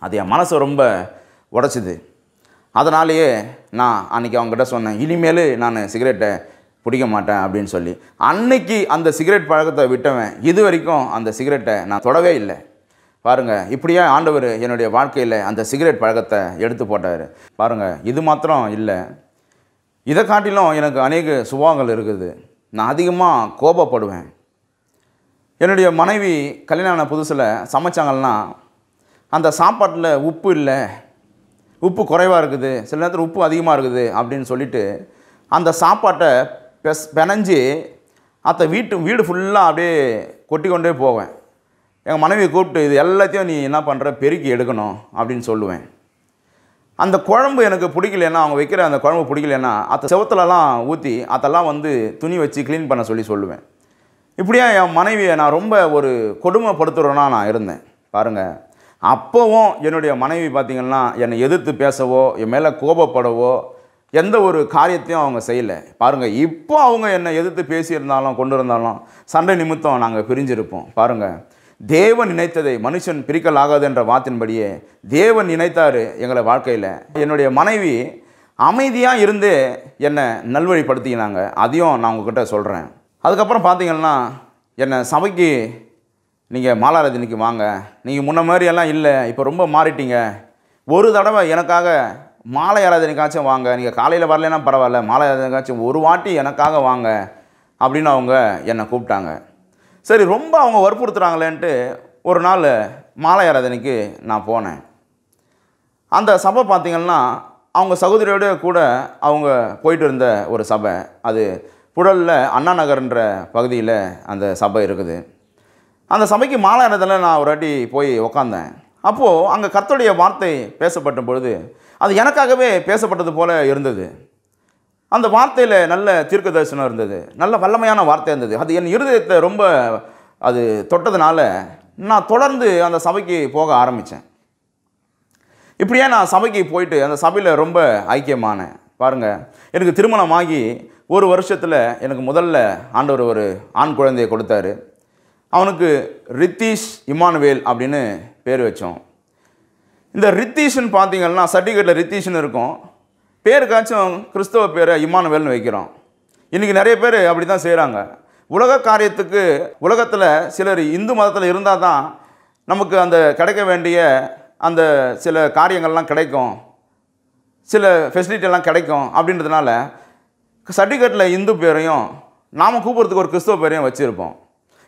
அது என் மனசை ரொம்ப உடைச்சிது. அதனாலேயே நான் அன்றைக்கி அவங்ககிட்ட சொன்னேன், இனிமேல் நான் சிகரெட்டை பிடிக்க மாட்டேன் அப்படின்னு சொல்லி. அன்னைக்கு அந்த சிகரெட் பழக்கத்தை விட்டவன் இது வரைக்கும் அந்த சிகரெட்டை நான் தொடவே இல்லை. பாருங்கள், இப்படியே ஆண்டவர் என்னுடைய வாழ்க்கையில் அந்த சிகரெட் பழக்கத்தை எடுத்து போட்டார். பாருங்கள், இது மாத்திரம் இல்லை, இதை காட்டிலும் எனக்கு அநேக சுபாவங்கள் இருக்குது. நான் அதிகமாக கோபப்படுவேன். என்னுடைய மனைவி கல்யாண புதுசில் சமைச்சாங்கன்னா அந்த சாப்பாட்டில் உப்பு இல்லை, உப்பு குறைவாக இருக்குது, சில நேரத்தில் உப்பு அதிகமாக இருக்குது அப்படின்னு சொல்லிவிட்டு அந்த சாப்பாட்டை பெனஞ்சி அந்த வீடு ஃபுல்லாக அப்படியே கொட்டி கொண்டே போவேன். எங்கள் மனைவியை கூப்பிட்டு, இது எல்லாத்தையும் நீ என்ன பண்ணுற, பெருக்கி எடுக்கணும் அப்படின்னு சொல்லுவேன். அந்த குழம்பு எனக்கு பிடிக்கலன்னா, அவங்க வைக்கிற அந்த குழம்பு பிடிக்கலன்னா அந்த செவத்துலலாம் ஊற்றி அதெல்லாம் துணி வச்சு க்ளீன் பண்ண சொல்லுவேன். இப்படியே என் மனைவியை நான் ரொம்ப ஒரு கொடுமைப்படுத்துகிறோன்னா நான் இருந்தேன். பாருங்கள், அப்போவும் என்னுடைய மனைவி பார்த்திங்கன்னா என்னை எதிர்த்து பேசவோ என் மேலே கோபப்படவோ எந்த ஒரு காரியத்தையும் அவங்க செய்யலை. பாருங்கள், இப்போ அவங்க என்னை எதிர்த்து பேசியிருந்தாலும் கொண்டு இருந்தாலும் சண்டை நிமித்தம் நாங்கள் பிரிஞ்சிருப்போம். பாருங்கள், தேவன் நினைத்ததை மனுஷன் பிரிக்கல் ஆகாது என்ற வார்த்தையின்படியே தேவன் நினைத்தார் எங்களை வாழ்க்கையில். என்னுடைய மனைவி அமைதியாக இருந்து என்னை நல்வழிப்படுத்தினாங்க. அதையும் நான் உங்ககிட்ட சொல்கிறேன். அதுக்கப்புறம் பார்த்தீங்கன்னா என்னை சபைக்கு நீங்கள் மாலாராதனைக்கு வாங்க, நீங்கள் முன்ன மாதிரியெல்லாம் இல்லை, இப்போ ரொம்ப மாறிட்டீங்க, ஒரு தடவை எனக்காக மாலை ஆராதனைக்காச்சும் வாங்க, நீங்கள் காலையில் வரலைன்னா பரவாயில்ல, மாலை ஆராதனைக்காச்சும் ஒரு வாட்டி எனக்காக வாங்க அப்படின்னு அவங்க என்னை கூப்பிட்டாங்க. சரி, ரொம்ப அவங்க வற்புறுத்துறாங்களேன்ட்டு ஒரு நாள் மாலை ஆராதனைக்கு நான் போனேன். அந்த சபை பார்த்திங்கன்னா அவங்க சகோதரியோடு கூட அவங்க போயிட்டு இருந்த ஒரு சபை. அது புழலில் அண்ணா நகர்ன்ற பகுதியில் அந்த சபை இருக்குது. அந்த சபைக்கு மாலை ஆராதனையில் நான் ஒரு வாட்டி போய் உக்காந்தேன். அப்போது அங்கே கர்த்தருடைய வார்த்தை பேசப்பட்ட பொழுது அது எனக்காகவே பேசப்பட்டது போல இருந்தது. அந்த வார்த்தையில் நல்ல தீர்க்க தரிசனம் இருந்தது, நல்ல வல்லமையான வார்த்தை இருந்தது. அது என் இருதயத்தை ரொம்ப அது தொட்டதுனால நான் தொடர்ந்து அந்த சபைக்கு போக ஆரம்பித்தேன். இப்படியே நான் சபைக்கு போயிட்டு அந்த சபையில் ரொம்ப ஐக்கியமானேன். பாருங்கள், எனக்கு திருமணமாகி ஒரு வருஷத்தில் எனக்கு முதல்ல ஆண்டவர் ஒரு ஆண் குழந்தையை கொடுத்தாரு. அவனுக்கு ரித்தீஷ் இமானுவேல் அப்படின்னு பேர் வச்சோம். இந்த ரித்தீஷ்ன்னு பார்த்தீங்கன்னா சர்டிஃபிகேட்டில் ரித்தீஷ்னு இருக்கும், பேருக்காச்சும் கிறிஸ்தவ பேரை இமானுவேல்னு வைக்கிறோம். இன்றைக்கி நிறைய பேர் அப்படி தான் செய்கிறாங்க. உலக காரியத்துக்கு உலகத்தில் சிலர் இந்து மதத்தில் இருந்தால் தான் நமக்கு அந்த கிடைக்க வேண்டிய அந்த சில காரியங்கள்லாம் கிடைக்கும், சில ஃபெசிலிட்டியெல்லாம் கிடைக்கும் அப்படின்றதுனால சர்டிஃபிகேட்டில் இந்து பேரையும் நாம் கூப்பிட்றதுக்கு ஒரு கிறிஸ்தவ பேரையும் வச்சுருப்போம்.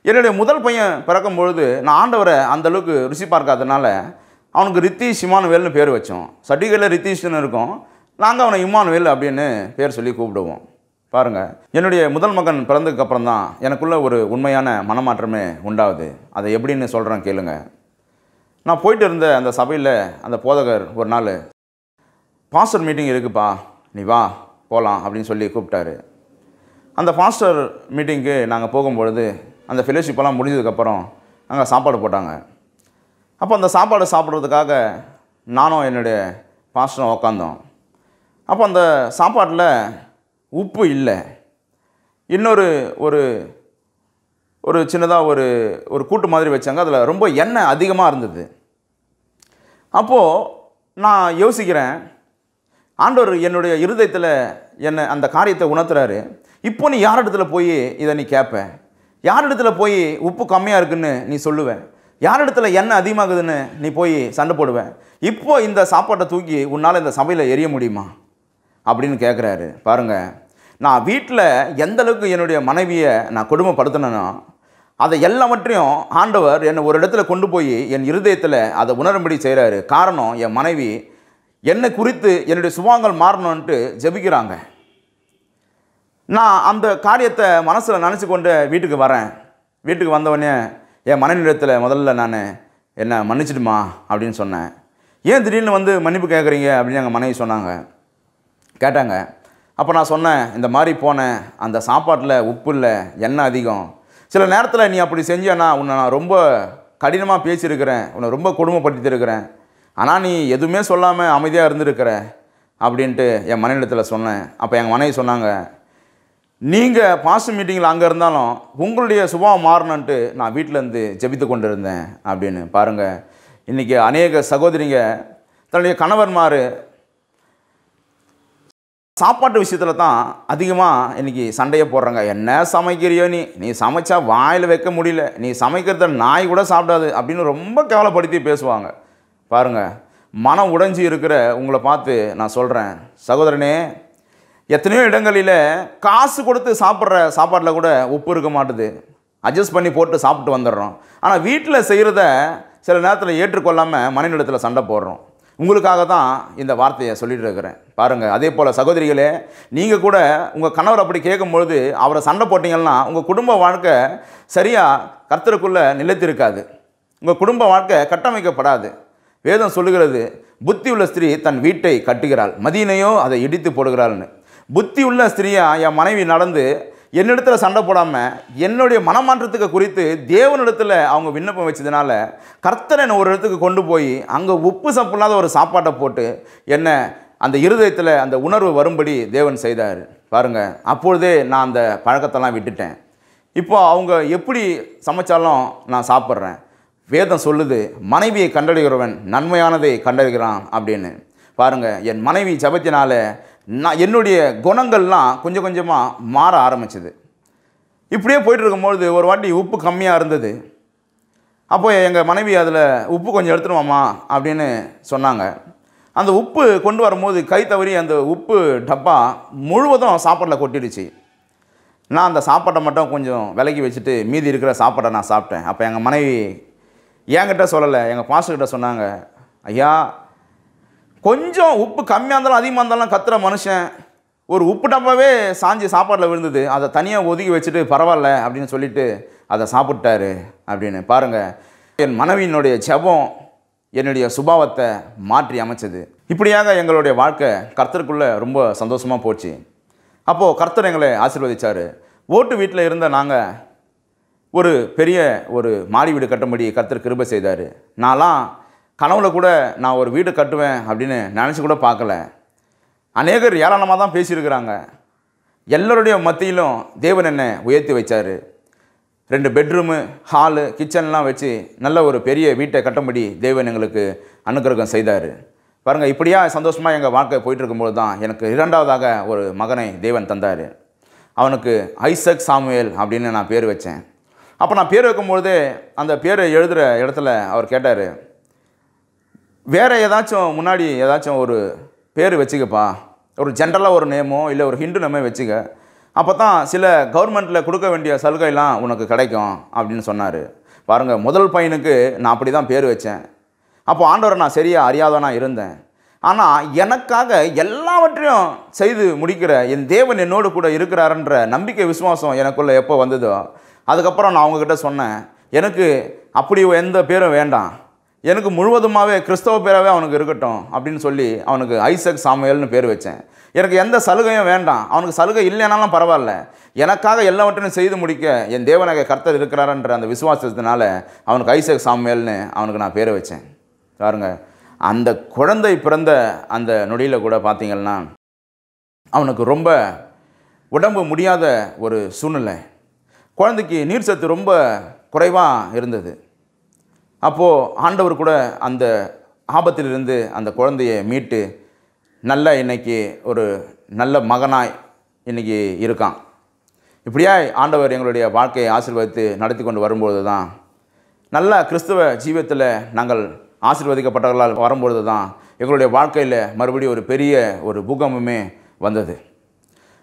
என்னுடைய முதல் பையன் பிறக்கும் பொழுது நான் ஆண்டவரை அந்தளவுக்கு ருசி பார்க்காததுனால அவனுக்கு ரித்தீஷ் இமானுவேல்னு பேர் வச்சோம். சர்டிஃபிகேட்டில் ரித்தீஷ்னு இருக்கும், நாங்கள் அவனை இமானுவேல் அப்படின்னு பேர் சொல்லி கூப்பிடுவோம். பாருங்கள், என்னுடைய முதல் மகன் பிறந்ததுக்கப்புறம் தான் எனக்குள்ள ஒரு உண்மையான மனமாற்றமே உண்டாகுது. அதை எப்படின்னு சொல்கிறேன் கேளுங்க. நான் போயிட்டு இருந்த அந்த சபையில் அந்த போதகர் ஒரு நாள், பாஸ்டர் மீட்டிங் இருக்குப்பா, நீ வா போகலாம் அப்படின்னு சொல்லி கூப்பிட்டாரு. அந்த பாஸ்டர் மீட்டிங்க்கு நாங்கள் போகும்பொழுது அந்த ஃபெலோஷிப்பெல்லாம் முடிஞ்சதுக்கப்புறம் அங்கே சாப்பாடு போட்டாங்க. அப்போ அந்த சாப்பாடு சாப்பிட்றதுக்காக நானும் என்னுடைய பாஸ்டரும் உக்காந்தோம். அப்போ அந்த சாப்பாட்டில் உப்பு இல்லை, இன்னொரு ஒரு ஒரு சின்னதாக ஒரு கூட்டு மாதிரி வச்சாங்க, அதில் ரொம்ப எண்ணெய் அதிகமாக இருந்தது. அப்போது நான் யோசிக்கிறேன், ஆண்டவர் என்னுடைய இருதயத்தில் என்னை அந்த காரியத்தை உணர்த்துறாரு. இப்போ நீ யார் இடத்துல போய் இதை நீ கேட்ப, யார் இடத்துல போய் உப்பு கம்மியாக இருக்குன்னு நீ சொல்லுவேன், யார் இடத்துல எண்ணெய் அதிகமாகுதுன்னு நீ போய் சண்டை போடுவேன், இப்போ இந்த சாப்பாட்டை தூக்கி உன்னால் இந்த சபையில் எரிய முடியுமா அப்படின்னு கேட்குறாரு. பாருங்கள், நான் வீட்டில் எந்தளவுக்கு என்னுடைய மனைவியை நான் கொடுமைப்படுத்தினேனோ அதை எல்லாவற்றையும் ஆண்டவர் என்னை ஒரு இடத்துல கொண்டு போய் என் இருதயத்தில் அதை உணரும்படி செய்கிறாரு. காரணம், என் மனைவி என்னை குறித்து என்னுடைய சுபாவங்கள் மாறணுன்ட்டு ஜெபிக்கிறாங்க. நான் அந்த காரியத்தை மனசில் நினச்சி கொண்டு வீட்டுக்கு வரேன். வீட்டுக்கு வந்தவொடனே என் மனைவியிடத்தில் முதல்ல நான் என்னை மன்னிச்சிடுமா அப்படின்னு சொன்னேன். ஏன் திடீர்னு வந்து மன்னிப்பு கேட்குறீங்க அப்படின்னு எங்கள் மனைவி கேட்டாங்க. அப்போ நான் சொன்னேன், இந்த மாதிரி போனேன், அந்த சாப்பாட்டில் உப்பு இல்லை, எண்ணெய் அதிகம், சில நேரத்தில் நீ அப்படி செஞ்சேன்னா உன்னை நான் ரொம்ப கடினமாக பேசியிருக்கிறேன், உன்னை ரொம்ப கொடுமைப்படுத்தியிருக்கிறேன், ஆனால் நீ எதுவுமே சொல்லாமல் அமைதியாக இருந்திருக்கிற அப்படின்ட்டு என் மனைவிடத்தில் சொன்னேன். அப்போ எங்கள் மனைவி சொன்னாங்க, நீங்கள் பாஸ்ட் மீட்டிங்கில் அங்கே இருந்தாலும் உங்களுடைய சுபாவம் மாறணுன்ட்டு நான் வீட்டிலேருந்து ஜெபித்து கொண்டு இருந்தேன் அப்படின்னு. பாருங்கள், இன்றைக்கி அநேக சகோதரிங்க தன்னுடைய கணவன்மார் சாப்பாட்டு விஷயத்தில் தான் அதிகமாக இன்றைக்கி சண்டையை போடுறாங்க. என்ன சமைக்கிறியோ, நீ சமைச்சா வாயில் வைக்க முடியல, நீ சமைக்கிறத நாய் கூட சாப்பிடாது அப்படின்னு ரொம்ப கேவலப்படுத்தி பேசுவாங்க. பாருங்கள், மனம் உடைஞ்சி இருக்கிற உங்களை பார்த்து நான் சொல்கிறேன், சகோதரனே, எத்தனையோ இடங்களில் காசு கொடுத்து சாப்பிட்ற சாப்பாட்டில் கூட உப்பு இருக்க மாட்டுது, அட்ஜஸ்ட் பண்ணி போட்டு சாப்பிட்டு வந்துடுறோம். ஆனால் வீட்டில் செய்கிறத சில நேரத்தில் ஏற்றுக்கொள்ளாமல் மனைவிடத்தில் சண்டை போடுறோம். உங்களுக்காக தான் இந்த வார்த்தையை சொல்லிட்டு இருக்கிறேன். பாருங்கள், அதே போல் சகோதரிகளே, நீங்கள் கூட உங்கள் கணவர் அப்படி கேட்கும்பொழுது அவரை சண்டை போட்டிங்கன்னா உங்கள் குடும்ப வாழ்க்கை சரியாக கர்த்தருக்குள்ளே நிலைத்திருக்காது, உங்கள் குடும்ப வாழ்க்கை கட்டமைக்கப்படாது. வேதம் சொல்லுகிறது, புத்தி உள்ள ஸ்திரீ தன் வீட்டை கட்டுகிறாள், மதியினையோ அதை இடித்து போடுகிறாள்னு. புத்தி உள்ள ஸ்திரீயாக என் மனைவி நடந்து என்னிடத்தில் சண்டை போடாமல் என்னுடைய மனமாற்றத்துக்கு குறித்து தேவனிடத்தில் அவங்க விண்ணப்பம் வச்சதுனால கர்த்தரை என்னை ஒரு இடத்துக்கு கொண்டு போய் அங்கே உப்பு சப்பு இல்லாத ஒரு சாப்பாட்டை போட்டு என்னை அந்த இருதயத்தில் அந்த உணர்வு வரும்படி தேவன் செய்தார். பாருங்கள், அப்பொழுதே நான் அந்த பழக்கத்தெல்லாம் விட்டுட்டேன். இப்போ அவங்க எப்படி சமைச்சாலும் நான் சாப்பிட்றேன். வேதம் சொல்லுது, மனைவியை கண்டறிகிறவன் நன்மையானதை கண்டறிகிறான் அப்படின்னு. பாருங்கள், என் மனைவி ஜெபத்தினால என்னுடைய குணங்கள்லாம் கொஞ்சம் கொஞ்சமாக மாற ஆரம்பிச்சுது. இப்படியே போயிட்டு இருக்கும்பொழுது ஒரு வாட்டி உப்பு கம்மியாக இருந்தது. அப்போ எங்கள் மனைவி அதில் உப்பு கொஞ்சம் எடுத்துருவாம்மா அப்படின்னு சொன்னாங்க. அந்த உப்பு கொண்டு வரும்போது கை தவறி அந்த உப்பு டப்பா முழுவதும் சாப்பாட்டில் கொட்டிடுச்சு. நான் அந்த சாப்பாட்டை மட்டும் கொஞ்சம் விலக்கி வச்சுட்டு மீதி இருக்கிற சாப்பாட்டை நான் சாப்பிட்டேன். அப்போ எங்கள் மனைவி என்கிட்ட சொல்லலை, எங்கள் பாஸ்டர்கிட்ட சொன்னாங்க, ஐயா, கொஞ்சம் உப்பு கம்மியாக இருந்தாலும் அதிகமாக இருந்தாலும் கத்துற மனுஷன் ஒரு உப்பு டப்பாவே சாஞ்சி சாப்பாட்டில் விழுந்தது, அதை தனியாக ஒதுக்கி வச்சுட்டு பரவாயில்ல அப்படின்னு சொல்லிட்டு அதை சாப்பிட்டாரு அப்படின்னு. பாருங்கள், என் மனைவியினுடைய ஜெபம் என்னுடைய சுபாவத்தை மாற்றி அமைச்சது. இப்படியாக எங்களுடைய வாழ்க்கை கர்த்தருக்குள்ளே ரொம்ப சந்தோஷமாக போச்சு. அப்போது கர்த்தர் எங்களை ஆசீர்வதிச்சார். ஓட்டு வீட்டில் இருந்த நாங்கள் ஒரு பெரிய மாடி வீடு கட்டும்படி கர்த்தர் கிருபை செய்தார். நான்லாம் கனவுல கூட நான் ஒரு வீடு கட்டுவேன் அப்படின்னு நினச்சி கூட பார்க்கல. அநேகர் ஏராளமாக தான் பேசியிருக்கிறாங்க. எல்லோருடைய மத்தியிலும் தேவன் என்னை உயர்த்தி வச்சார். 2 பெட்ரூமு, ஹாலு, கிச்சன்லாம் வச்சு நல்ல ஒரு பெரிய வீட்டை கட்டும்படி தேவன் எங்களுக்கு அனுக்கிரகம் செய்தார். பாருங்கள், இப்படியா சந்தோஷமாக எங்கள் வாழ்க்கை போயிட்டுருக்கும்போது தான் எனக்கு 2வதாக ஒரு மகனை தேவன் தந்தார். அவனுக்கு ஐசக் சாமுவேல் அப்படின்னு நான் பேர் வச்சேன். அப்போ நான் பேர் வைக்கும்பொழுதே அந்த பேரை எழுதுகிற இடத்துல அவர் கேட்டார், வேறு ஏதாச்சும் முன்னாடி ஏதாச்சும் ஒரு பேர் வச்சுக்கப்பா, ஒரு ஜென்ரலாக ஒரு நேமோ இல்லை ஒரு ஹிந்து நேமே வச்சுக்க, அப்போ தான் சில கவர்மெண்ட்டில் கொடுக்க வேண்டிய சலுகைலாம் உனக்கு கிடைக்கும் அப்படின்னு சொன்னார். பாருங்கள், முதல் பையனுக்கு நான் அப்படி தான் பேர் வச்சேன். அப்போ ஆண்டவரை நான் சரியாக அறியாதவனாக இருந்தேன். ஆனால் எனக்காக எல்லாவற்றையும் செய்து முடிக்கிற என் தேவன் என்னோடு கூட இருக்கிறாருன்ற நம்பிக்கை விசுவாசம் எனக்குள்ளே எப்போ வந்ததோ அதுக்கப்புறம் நான் அவங்கக்கிட்ட சொன்னேன், எனக்கு அப்படி எந்த பேரும் வேண்டாம், எனக்கு முழுவதுமாகவே கிறிஸ்தவ பேராகவே அவனுக்கு இருக்கட்டும் அப்படின்னு சொல்லி அவனுக்கு ஐசக் சாமுவேல்னு பேர் வச்சேன். எனக்கு எந்த சலுகையும் வேண்டாம், அவனுக்கு சலுகை இல்லைனாலும் பரவாயில்ல, எனக்காக எல்லாவற்றையும் செய்து முடிக்க என் தேவனாக கர்த்தர் இருக்கிறாருன்ற அந்த விசுவாசத்தினால அவனுக்கு ஐசக் சாமுவேல்னு அவனுக்கு நான் பேரை வச்சேன். பாருங்க, அந்த குழந்தை பிறந்த அந்த நொடியில் கூட பார்த்தீங்கன்னா அவனுக்கு ரொம்ப உடம்பு முடியாத ஒரு சூழ்நிலை. குழந்தைக்கு நீர் சத்து ரொம்ப குறைவாக இருந்தது. அப்போது ஆண்டவர் கூட அந்த ஆபத்திலிருந்து அந்த குழந்தையை மீட்டு நல்ல இன்றைக்கி ஒரு நல்ல மகனாய் இன்றைக்கி இருக்கான். இப்படியா ஆண்டவர் எங்களுடைய வாழ்க்கையை ஆசீர்வதித்து நடத்தி கொண்டு வரும்பொழுது தான், நல்ல கிறிஸ்தவ ஜீவியத்தில் நாங்கள் ஆசீர்வதிக்கப்பட்டவர்களால் வரும்பொழுது தான் எங்களுடைய வாழ்க்கையில் மறுபடியும் ஒரு பெரிய ஒரு பூகம்பமே வந்தது.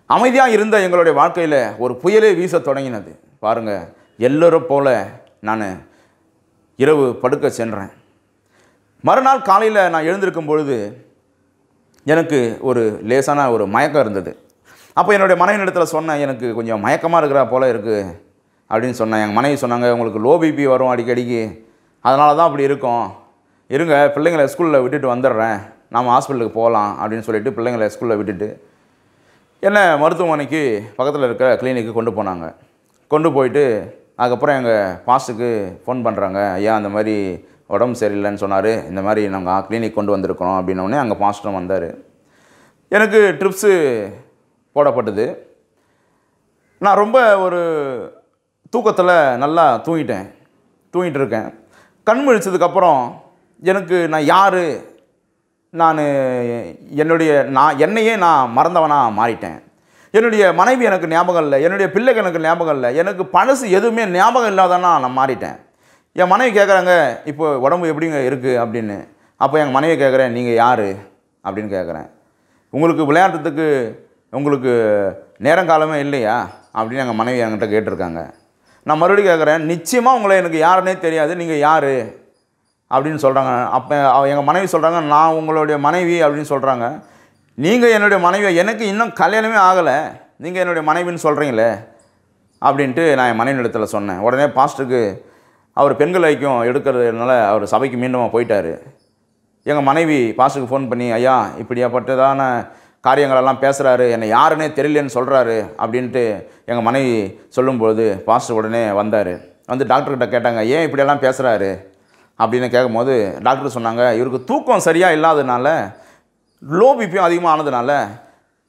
அமைதியாக இருந்த எங்களுடைய வாழ்க்கையில் ஒரு புயலே வீச தொடங்கினது. பாருங்கள், எல்லோரும் போல் நான் இரவு படுக்க சென்றேன். மறுநாள் காலையில் நான் எழுந்திருக்கும் பொழுது எனக்கு ஒரு லேசான ஒரு மயக்கம் இருந்தது. அப்போ என்னுடைய மனைவி இடத்துல சொன்னேன், எனக்கு கொஞ்சம் மயக்கமாக இருக்கிறா போல் இருக்குது அப்படின்னு சொன்னேன். எங்கள் மனைவி சொன்னாங்க, உங்களுக்கு லோ பிபி வரும் அடிக்கடிக்கு, அதனால தான் அப்படி இருக்கும், இருங்க பிள்ளைங்களை ஸ்கூலில் விட்டுட்டு வந்துடுறேன், நாம் ஹாஸ்பிட்டலுக்கு போகலாம் அப்படின்னு சொல்லிட்டு பிள்ளைங்களை ஸ்கூலில் விட்டுட்டு என்னை மருத்துவமனைக்கு பக்கத்தில் இருக்க கிளினிக்கு கொண்டு போனாங்க. கொண்டு போயிட்டு அதுக்கப்புறம் எங்கள் பாஸ்ட்டுக்கு ஃபோன் பண்ணுறாங்க, ஐயா அந்த மாதிரி உடம்பு சரியில்லைன்னு சொன்னார், இந்த மாதிரி நாங்கள் கிளினிக் கொண்டு வந்திருக்கிறோம் அப்படின்னோடனே அங்கே பாஸ்டரும் வந்தார். எனக்கு ட்ரிப்ஸு போடப்பட்டது. நான் ரொம்ப ஒரு தூக்கத்தில் நல்லா தூங்கிட்டு இருக்கேன். கண் முழிச்சதுக்கப்புறம் எனக்கு நான் யார், என்னையே நான் மறந்தவனாக மாறிட்டேன். என்னுடைய மனைவி எனக்கு ஞாபகம் இல்லை, என்னுடைய பிள்ளைக்கு எனக்கு ஞாபகம் இல்லை, எனக்கு பழசு எதுவுமே ஞாபகம் இல்லாதனா நான் மாறிட்டேன். என் மனைவி கேட்குறாங்க, இப்போ உடம்பு எப்படிங்க இருக்குது அப்படின்னு. அப்போ எங்கள் மனைவி கேட்குறேன், நீங்கள் யார் அப்படின்னு கேட்குறேன். உங்களுக்கு விளையாடுறதுக்கு உங்களுக்கு நேரங்காலமே இல்லையா அப்படின்னு எங்கள் மனைவி என்கிட்ட கேட்டிருக்காங்க. நான் மறுபடியும் கேட்குறேன், நிச்சயமாக உங்களை எனக்கு யாருன்னே தெரியாது, நீங்கள் யார் அப்படின்னு சொல்கிறாங்க. அப்போ எங்கள் மனைவி சொல்கிறாங்க, நான் உங்களுடைய மனைவி அப்படின்னு சொல்கிறாங்க. நீங்கள் என்னுடைய மனைவி, எனக்கு இன்னும் கல்யாணமே ஆகலை, நீங்கள் என்னுடைய மனைவின்னு சொல்கிறீங்களே அப்படின்ட்டு நான் என் மனைவி இடத்துல சொன்னேன். உடனே பாஸ்டருக்கு அவர் பெண்கள் ஐக்கியம் எடுக்கிறதுனால அவர் சபைக்கு மீண்டும் போயிட்டார். எங்கள் மனைவி பாஸ்டருக்கு ஃபோன் பண்ணி, ஐயா இப்படியாப்பட்டதான காரியங்களெல்லாம் பேசுகிறாரு, என்னை யாருன்னே தெரியலன்னு சொல்கிறாரு அப்படின்ட்டு எங்கள் மனைவி சொல்லும்பொழுது பாஸ்டர் உடனே வந்தார். வந்து டாக்டர்கிட்ட கேட்டாங்க, ஏன் இப்படியெல்லாம் பேசுகிறாரு அப்படின்னு கேட்கும்போது டாக்டர் சொன்னாங்க, இவருக்கு தூக்கம் சரியாக இல்லாததுனால, லோ பிபியும் அதிகமாக ஆனதுனால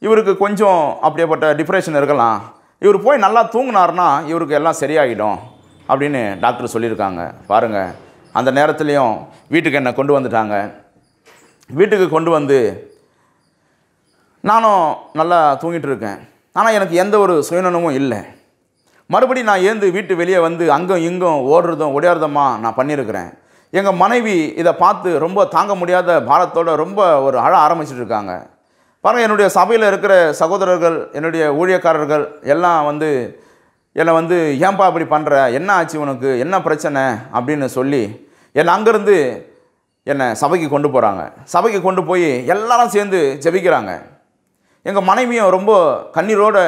இவருக்கு கொஞ்சம் அப்படியேப்பட்ட டிப்ரெஷன் இருக்கலாம், இவர் போய் நல்லா தூங்கினார்னா இவருக்கு எல்லாம் சரியாகிடும் அப்படின்னு டாக்டர் சொல்லியிருக்காங்க. பாருங்கள், அந்த நேரத்துலையும் வீட்டுக்கு என்னை கொண்டு வந்துட்டாங்க. வீட்டுக்கு கொண்டு வந்து நானும் நல்லா தூங்கிட்டு இருக்கேன். ஆனால் எனக்கு எந்த ஒரு சுயநலமும் இல்லை. மறுபடியும் நான் ஏந்து வீட்டு வெளியே வந்து அங்கும் இங்கும் ஓடுறதும் ஒடியாரதுமா நான் பண்ணியிருக்கிறேன். எங்கள் மனைவி இதை பார்த்து ரொம்ப தாங்க முடியாத பாரத்தோடு ரொம்ப ஒரு அழ ஆரம்பிச்சிட்டு இருக்காங்க. பாருங்கள், என்னுடைய சபையில் இருக்கிற சகோதரர்கள், என்னுடைய ஊழியக்காரர்கள் எல்லாம் வந்து என்னை வந்து ஏன்பா இப்படி பண்ணுற, என்ன ஆச்சு உனக்கு, என்ன பிரச்சனை அப்படின்னு சொல்லி என்னை அங்கேருந்து என்னை சபைக்கு கொண்டு போகிறாங்க. சபைக்கு கொண்டு போய் எல்லாரும் சேர்ந்து ஜெபிக்கிறாங்க. எங்கள் மனைவியும் ரொம்ப கண்ணீரோடு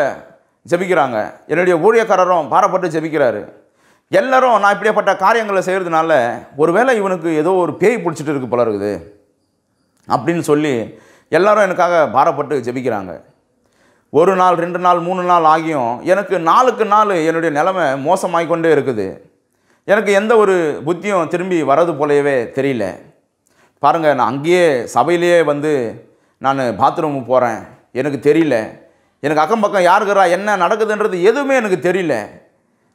ஜெபிக்கிறாங்க. என்னுடைய ஊழியக்காரரும் பாரப்பட்டு ஜெபிக்கிறாரு. எல்லோரும் நான் இப்படியாப்பட்ட காரியங்களை செய்கிறதுனால ஒருவேளை இவனுக்கு ஏதோ ஒரு பேய் பிடிச்சிட்டு இருக்கு போல இருக்குது அப்படின்னு சொல்லி எல்லோரும் எனக்காக பாரப்பட்டு ஜெபிக்கிறாங்க. 1 நாள் 2 நாள் 3 நாள் ஆகியும் எனக்கு நாளுக்கு நாள் என்னுடைய நிலைமை மோசமாகிக்கொண்டே இருக்குது. எனக்கு எந்த ஒரு புத்தியும் திரும்பி வர்றது போலவே தெரியல. பாருங்கள், நான் அங்கேயே சபையிலேயே வந்து நான் பாத்ரூமுக்கு போகிறேன், எனக்கு தெரியல. எனக்கு அக்கம் பக்கம் யாருக்குறா என்ன நடக்குதுன்றது எதுவுமே எனக்கு தெரியல.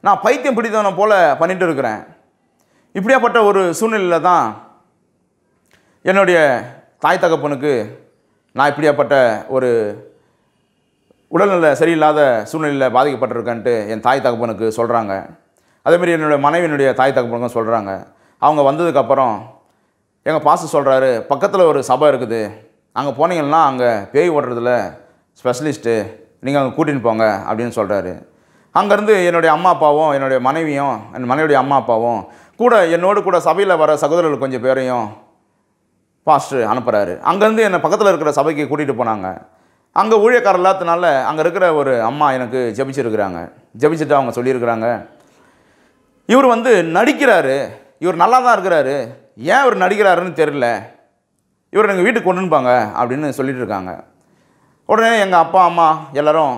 நான் பைத்தியம் பிடித்தவனை போல் பண்ணிட்டு இருக்கிறேன். இப்படியாப்பட்ட ஒரு சூழ்நிலையில் தான் என்னுடைய தாய் தகப்பனுக்கு நான் இப்படியாப்பட்ட ஒரு உடல்நிலை சரியில்லாத சூழ்நிலையில் பாதிக்கப்பட்டிருக்கேன்ட்டு என் தாய் தகப்பனுக்கு சொல்கிறாங்க. அதேமாரி என்னுடைய மனைவியினுடைய தாய் தகப்பனுக்கும் சொல்கிறாங்க. அவங்க வந்ததுக்கப்புறம் எங்கள் பாஸ்டர் சொல்கிறாரு, பக்கத்தில் ஒரு சபை இருக்குது, அங்கே போனீங்கன்னா அங்கே பேய் ஓட்டுறதுல ஸ்பெஷலிஸ்ட்டு, நீங்கள் அங்கே கூட்டின்னு போங்க அப்படின்னு சொல்கிறாரு. அங்கேருந்து என்னுடைய அம்மா அப்பாவும் என்னுடைய மனைவியும் என் மனைவியுடைய அம்மா அப்பாவும் கூட என்னோடு கூட சபையில் வர சகோதரர்கள் கொஞ்சம் பேரையும் பாஸ்டர் அனுப்புகிறாரு. அங்கேருந்து என்னை பக்கத்தில் இருக்கிற சபைக்கு கூட்டிகிட்டு போனாங்க. அங்கே ஊழியக்காரர் இல்லாததுனால அங்கே இருக்கிற ஒரு அம்மா எனக்கு ஜெபிச்சிருக்கிறாங்க. ஜெபிச்சுட்டு அவங்க சொல்லியிருக்கிறாங்க, இவர் வந்து நடிக்கிறாரு, இவர் நல்லா தான் இருக்கிறாரு, ஏன் இவர் நடிக்கிறாருன்னு தெரியல, இவர் எங்கள் வீட்டுக்கு கொண்டுப்பாங்க அப்படின்னு சொல்லிட்டு இருக்காங்க. உடனே எங்கள் அப்பா அம்மா எல்லோரும்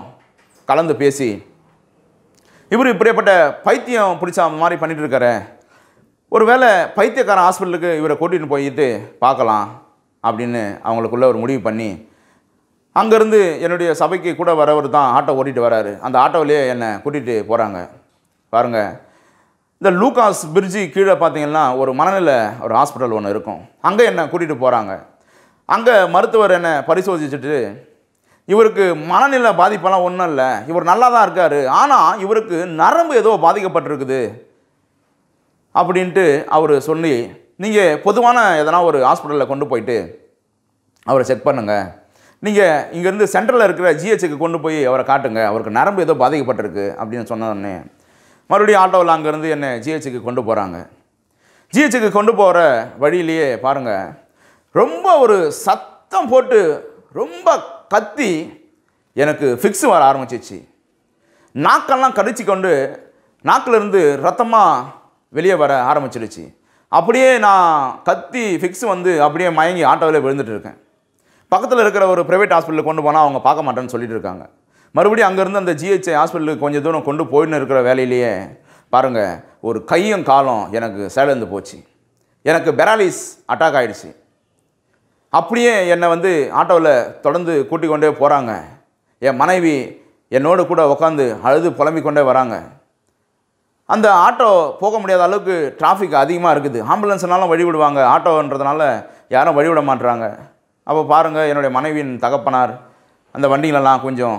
கலந்து பேசி, இவர் இப்படிப்பட்ட பைத்தியம் பிடிச்ச மாதிரி பண்ணிகிட்டு இருக்காரு, ஒரு வேளை பைத்தியக்காரன் ஹாஸ்பிட்டலுக்கு இவரை கூட்டிகிட்டு போயிட்டு பார்க்கலாம் அப்படின்னு அவங்களுக்குள்ள ஒரு முடிவு பண்ணி அங்கேருந்து என்னுடைய சபைக்கு கூட வரவர் தான் ஆட்டோ ஓட்டிகிட்டு வராரு. அந்த ஆட்டோவிலேயே என்னை கூட்டிகிட்டு போகிறாங்க. பாருங்கள், இந்த லூகாஸ் பிரிட்ஜி கீழே பார்த்தீங்கன்னா ஒரு மனநிலை ஒரு ஹாஸ்பிட்டல் ஒன்று இருக்கும். அங்கே என்னை கூட்டிகிட்டு போகிறாங்க. அங்கே மருத்துவர் என்னை பரிசோதிச்சுட்டு, இவருக்கு மனநிலை பாதிப்பெல்லாம் ஒன்றும் இல்லை, இவர் நல்லா தான் இருக்கார், ஆனால் இவருக்கு நரம்பு ஏதோ பாதிக்கப்பட்டிருக்குது அப்படின்ட்டு அவர் சொல்லி, நீங்கள் பொதுவான எதனா ஒரு ஹாஸ்பிட்டலில் கொண்டு போயிட்டு அவரை செக் பண்ணுங்கள், நீங்கள் இங்கேருந்து சென்ட்ரலில் இருக்கிற ஜிஹெச்சுக்கு கொண்டு போய் அவரை காட்டுங்க, அவருக்கு நரம்பு ஏதோ பாதிக்கப்பட்டிருக்கு அப்படின்னு சொன்னோடனே மறுபடியும் ஆட்டோவில் அங்கேருந்து என்னை ஜிஹெச்சுக்கு கொண்டு போகிறாங்க. ஜிஹெச்சுக்கு கொண்டு போகிற வழியிலேயே பாருங்கள், ரொம்ப ஒரு சத்தம் போட்டு ரொம்ப கத்தி எனக்கு ஃபிக்ஸு வர ஆரம்பிச்சிச்சு. நாக்கெல்லாம் கடிச்சு கொண்டு நாக்கிலிருந்து ரத்தமாக வெளியே வர ஆரம்பிச்சிருச்சு. அப்படியே நான் கத்தி ஃபிக்ஸு வந்து அப்படியே மயங்கி ஆட்டோவில் விழுந்துட்டு இருக்கேன். பக்கத்தில் இருக்கிற ஒரு ப்ரைவேட் ஹாஸ்பிட்டலுக்கு கொண்டு போனால் அவங்க பார்க்க மாட்டேன்னு சொல்லிட்டு இருக்காங்க. மறுபடியும் அங்கேருந்து அந்த ஜிஹெச்ஐ ஹாஸ்பிட்டலுக்கு கொஞ்சம் தூரம் கொண்டு போயின்னு இருக்கிற வேலையிலேயே பாருங்கள், ஒரு கையும் காலம் எனக்கு செயலிழந்து போச்சு. எனக்கு பெராலிஸ் அட்டாக் ஆகிடுச்சு. அப்படியே என்னை வந்து ஆட்டோவில் தொடர்ந்து கூட்டிக் கொண்டே போகிறாங்க. என் மனைவி என்னோடு கூட உட்காந்து அழுது புலம்பிக்கொண்டே வராங்க. அந்த ஆட்டோ போக முடியாத அளவுக்கு டிராஃபிக் அதிகமாக இருக்குது. ஆம்புலன்ஸ்னாலும் வழி விடுவாங்க, ஆட்டோன்றதுனால யாரும் வழி விட மாட்டுறாங்க. அப்போ பாருங்கள், என்னுடைய மனைவியின் தகப்பனார் அந்த வண்டிகளெல்லாம் கொஞ்சம்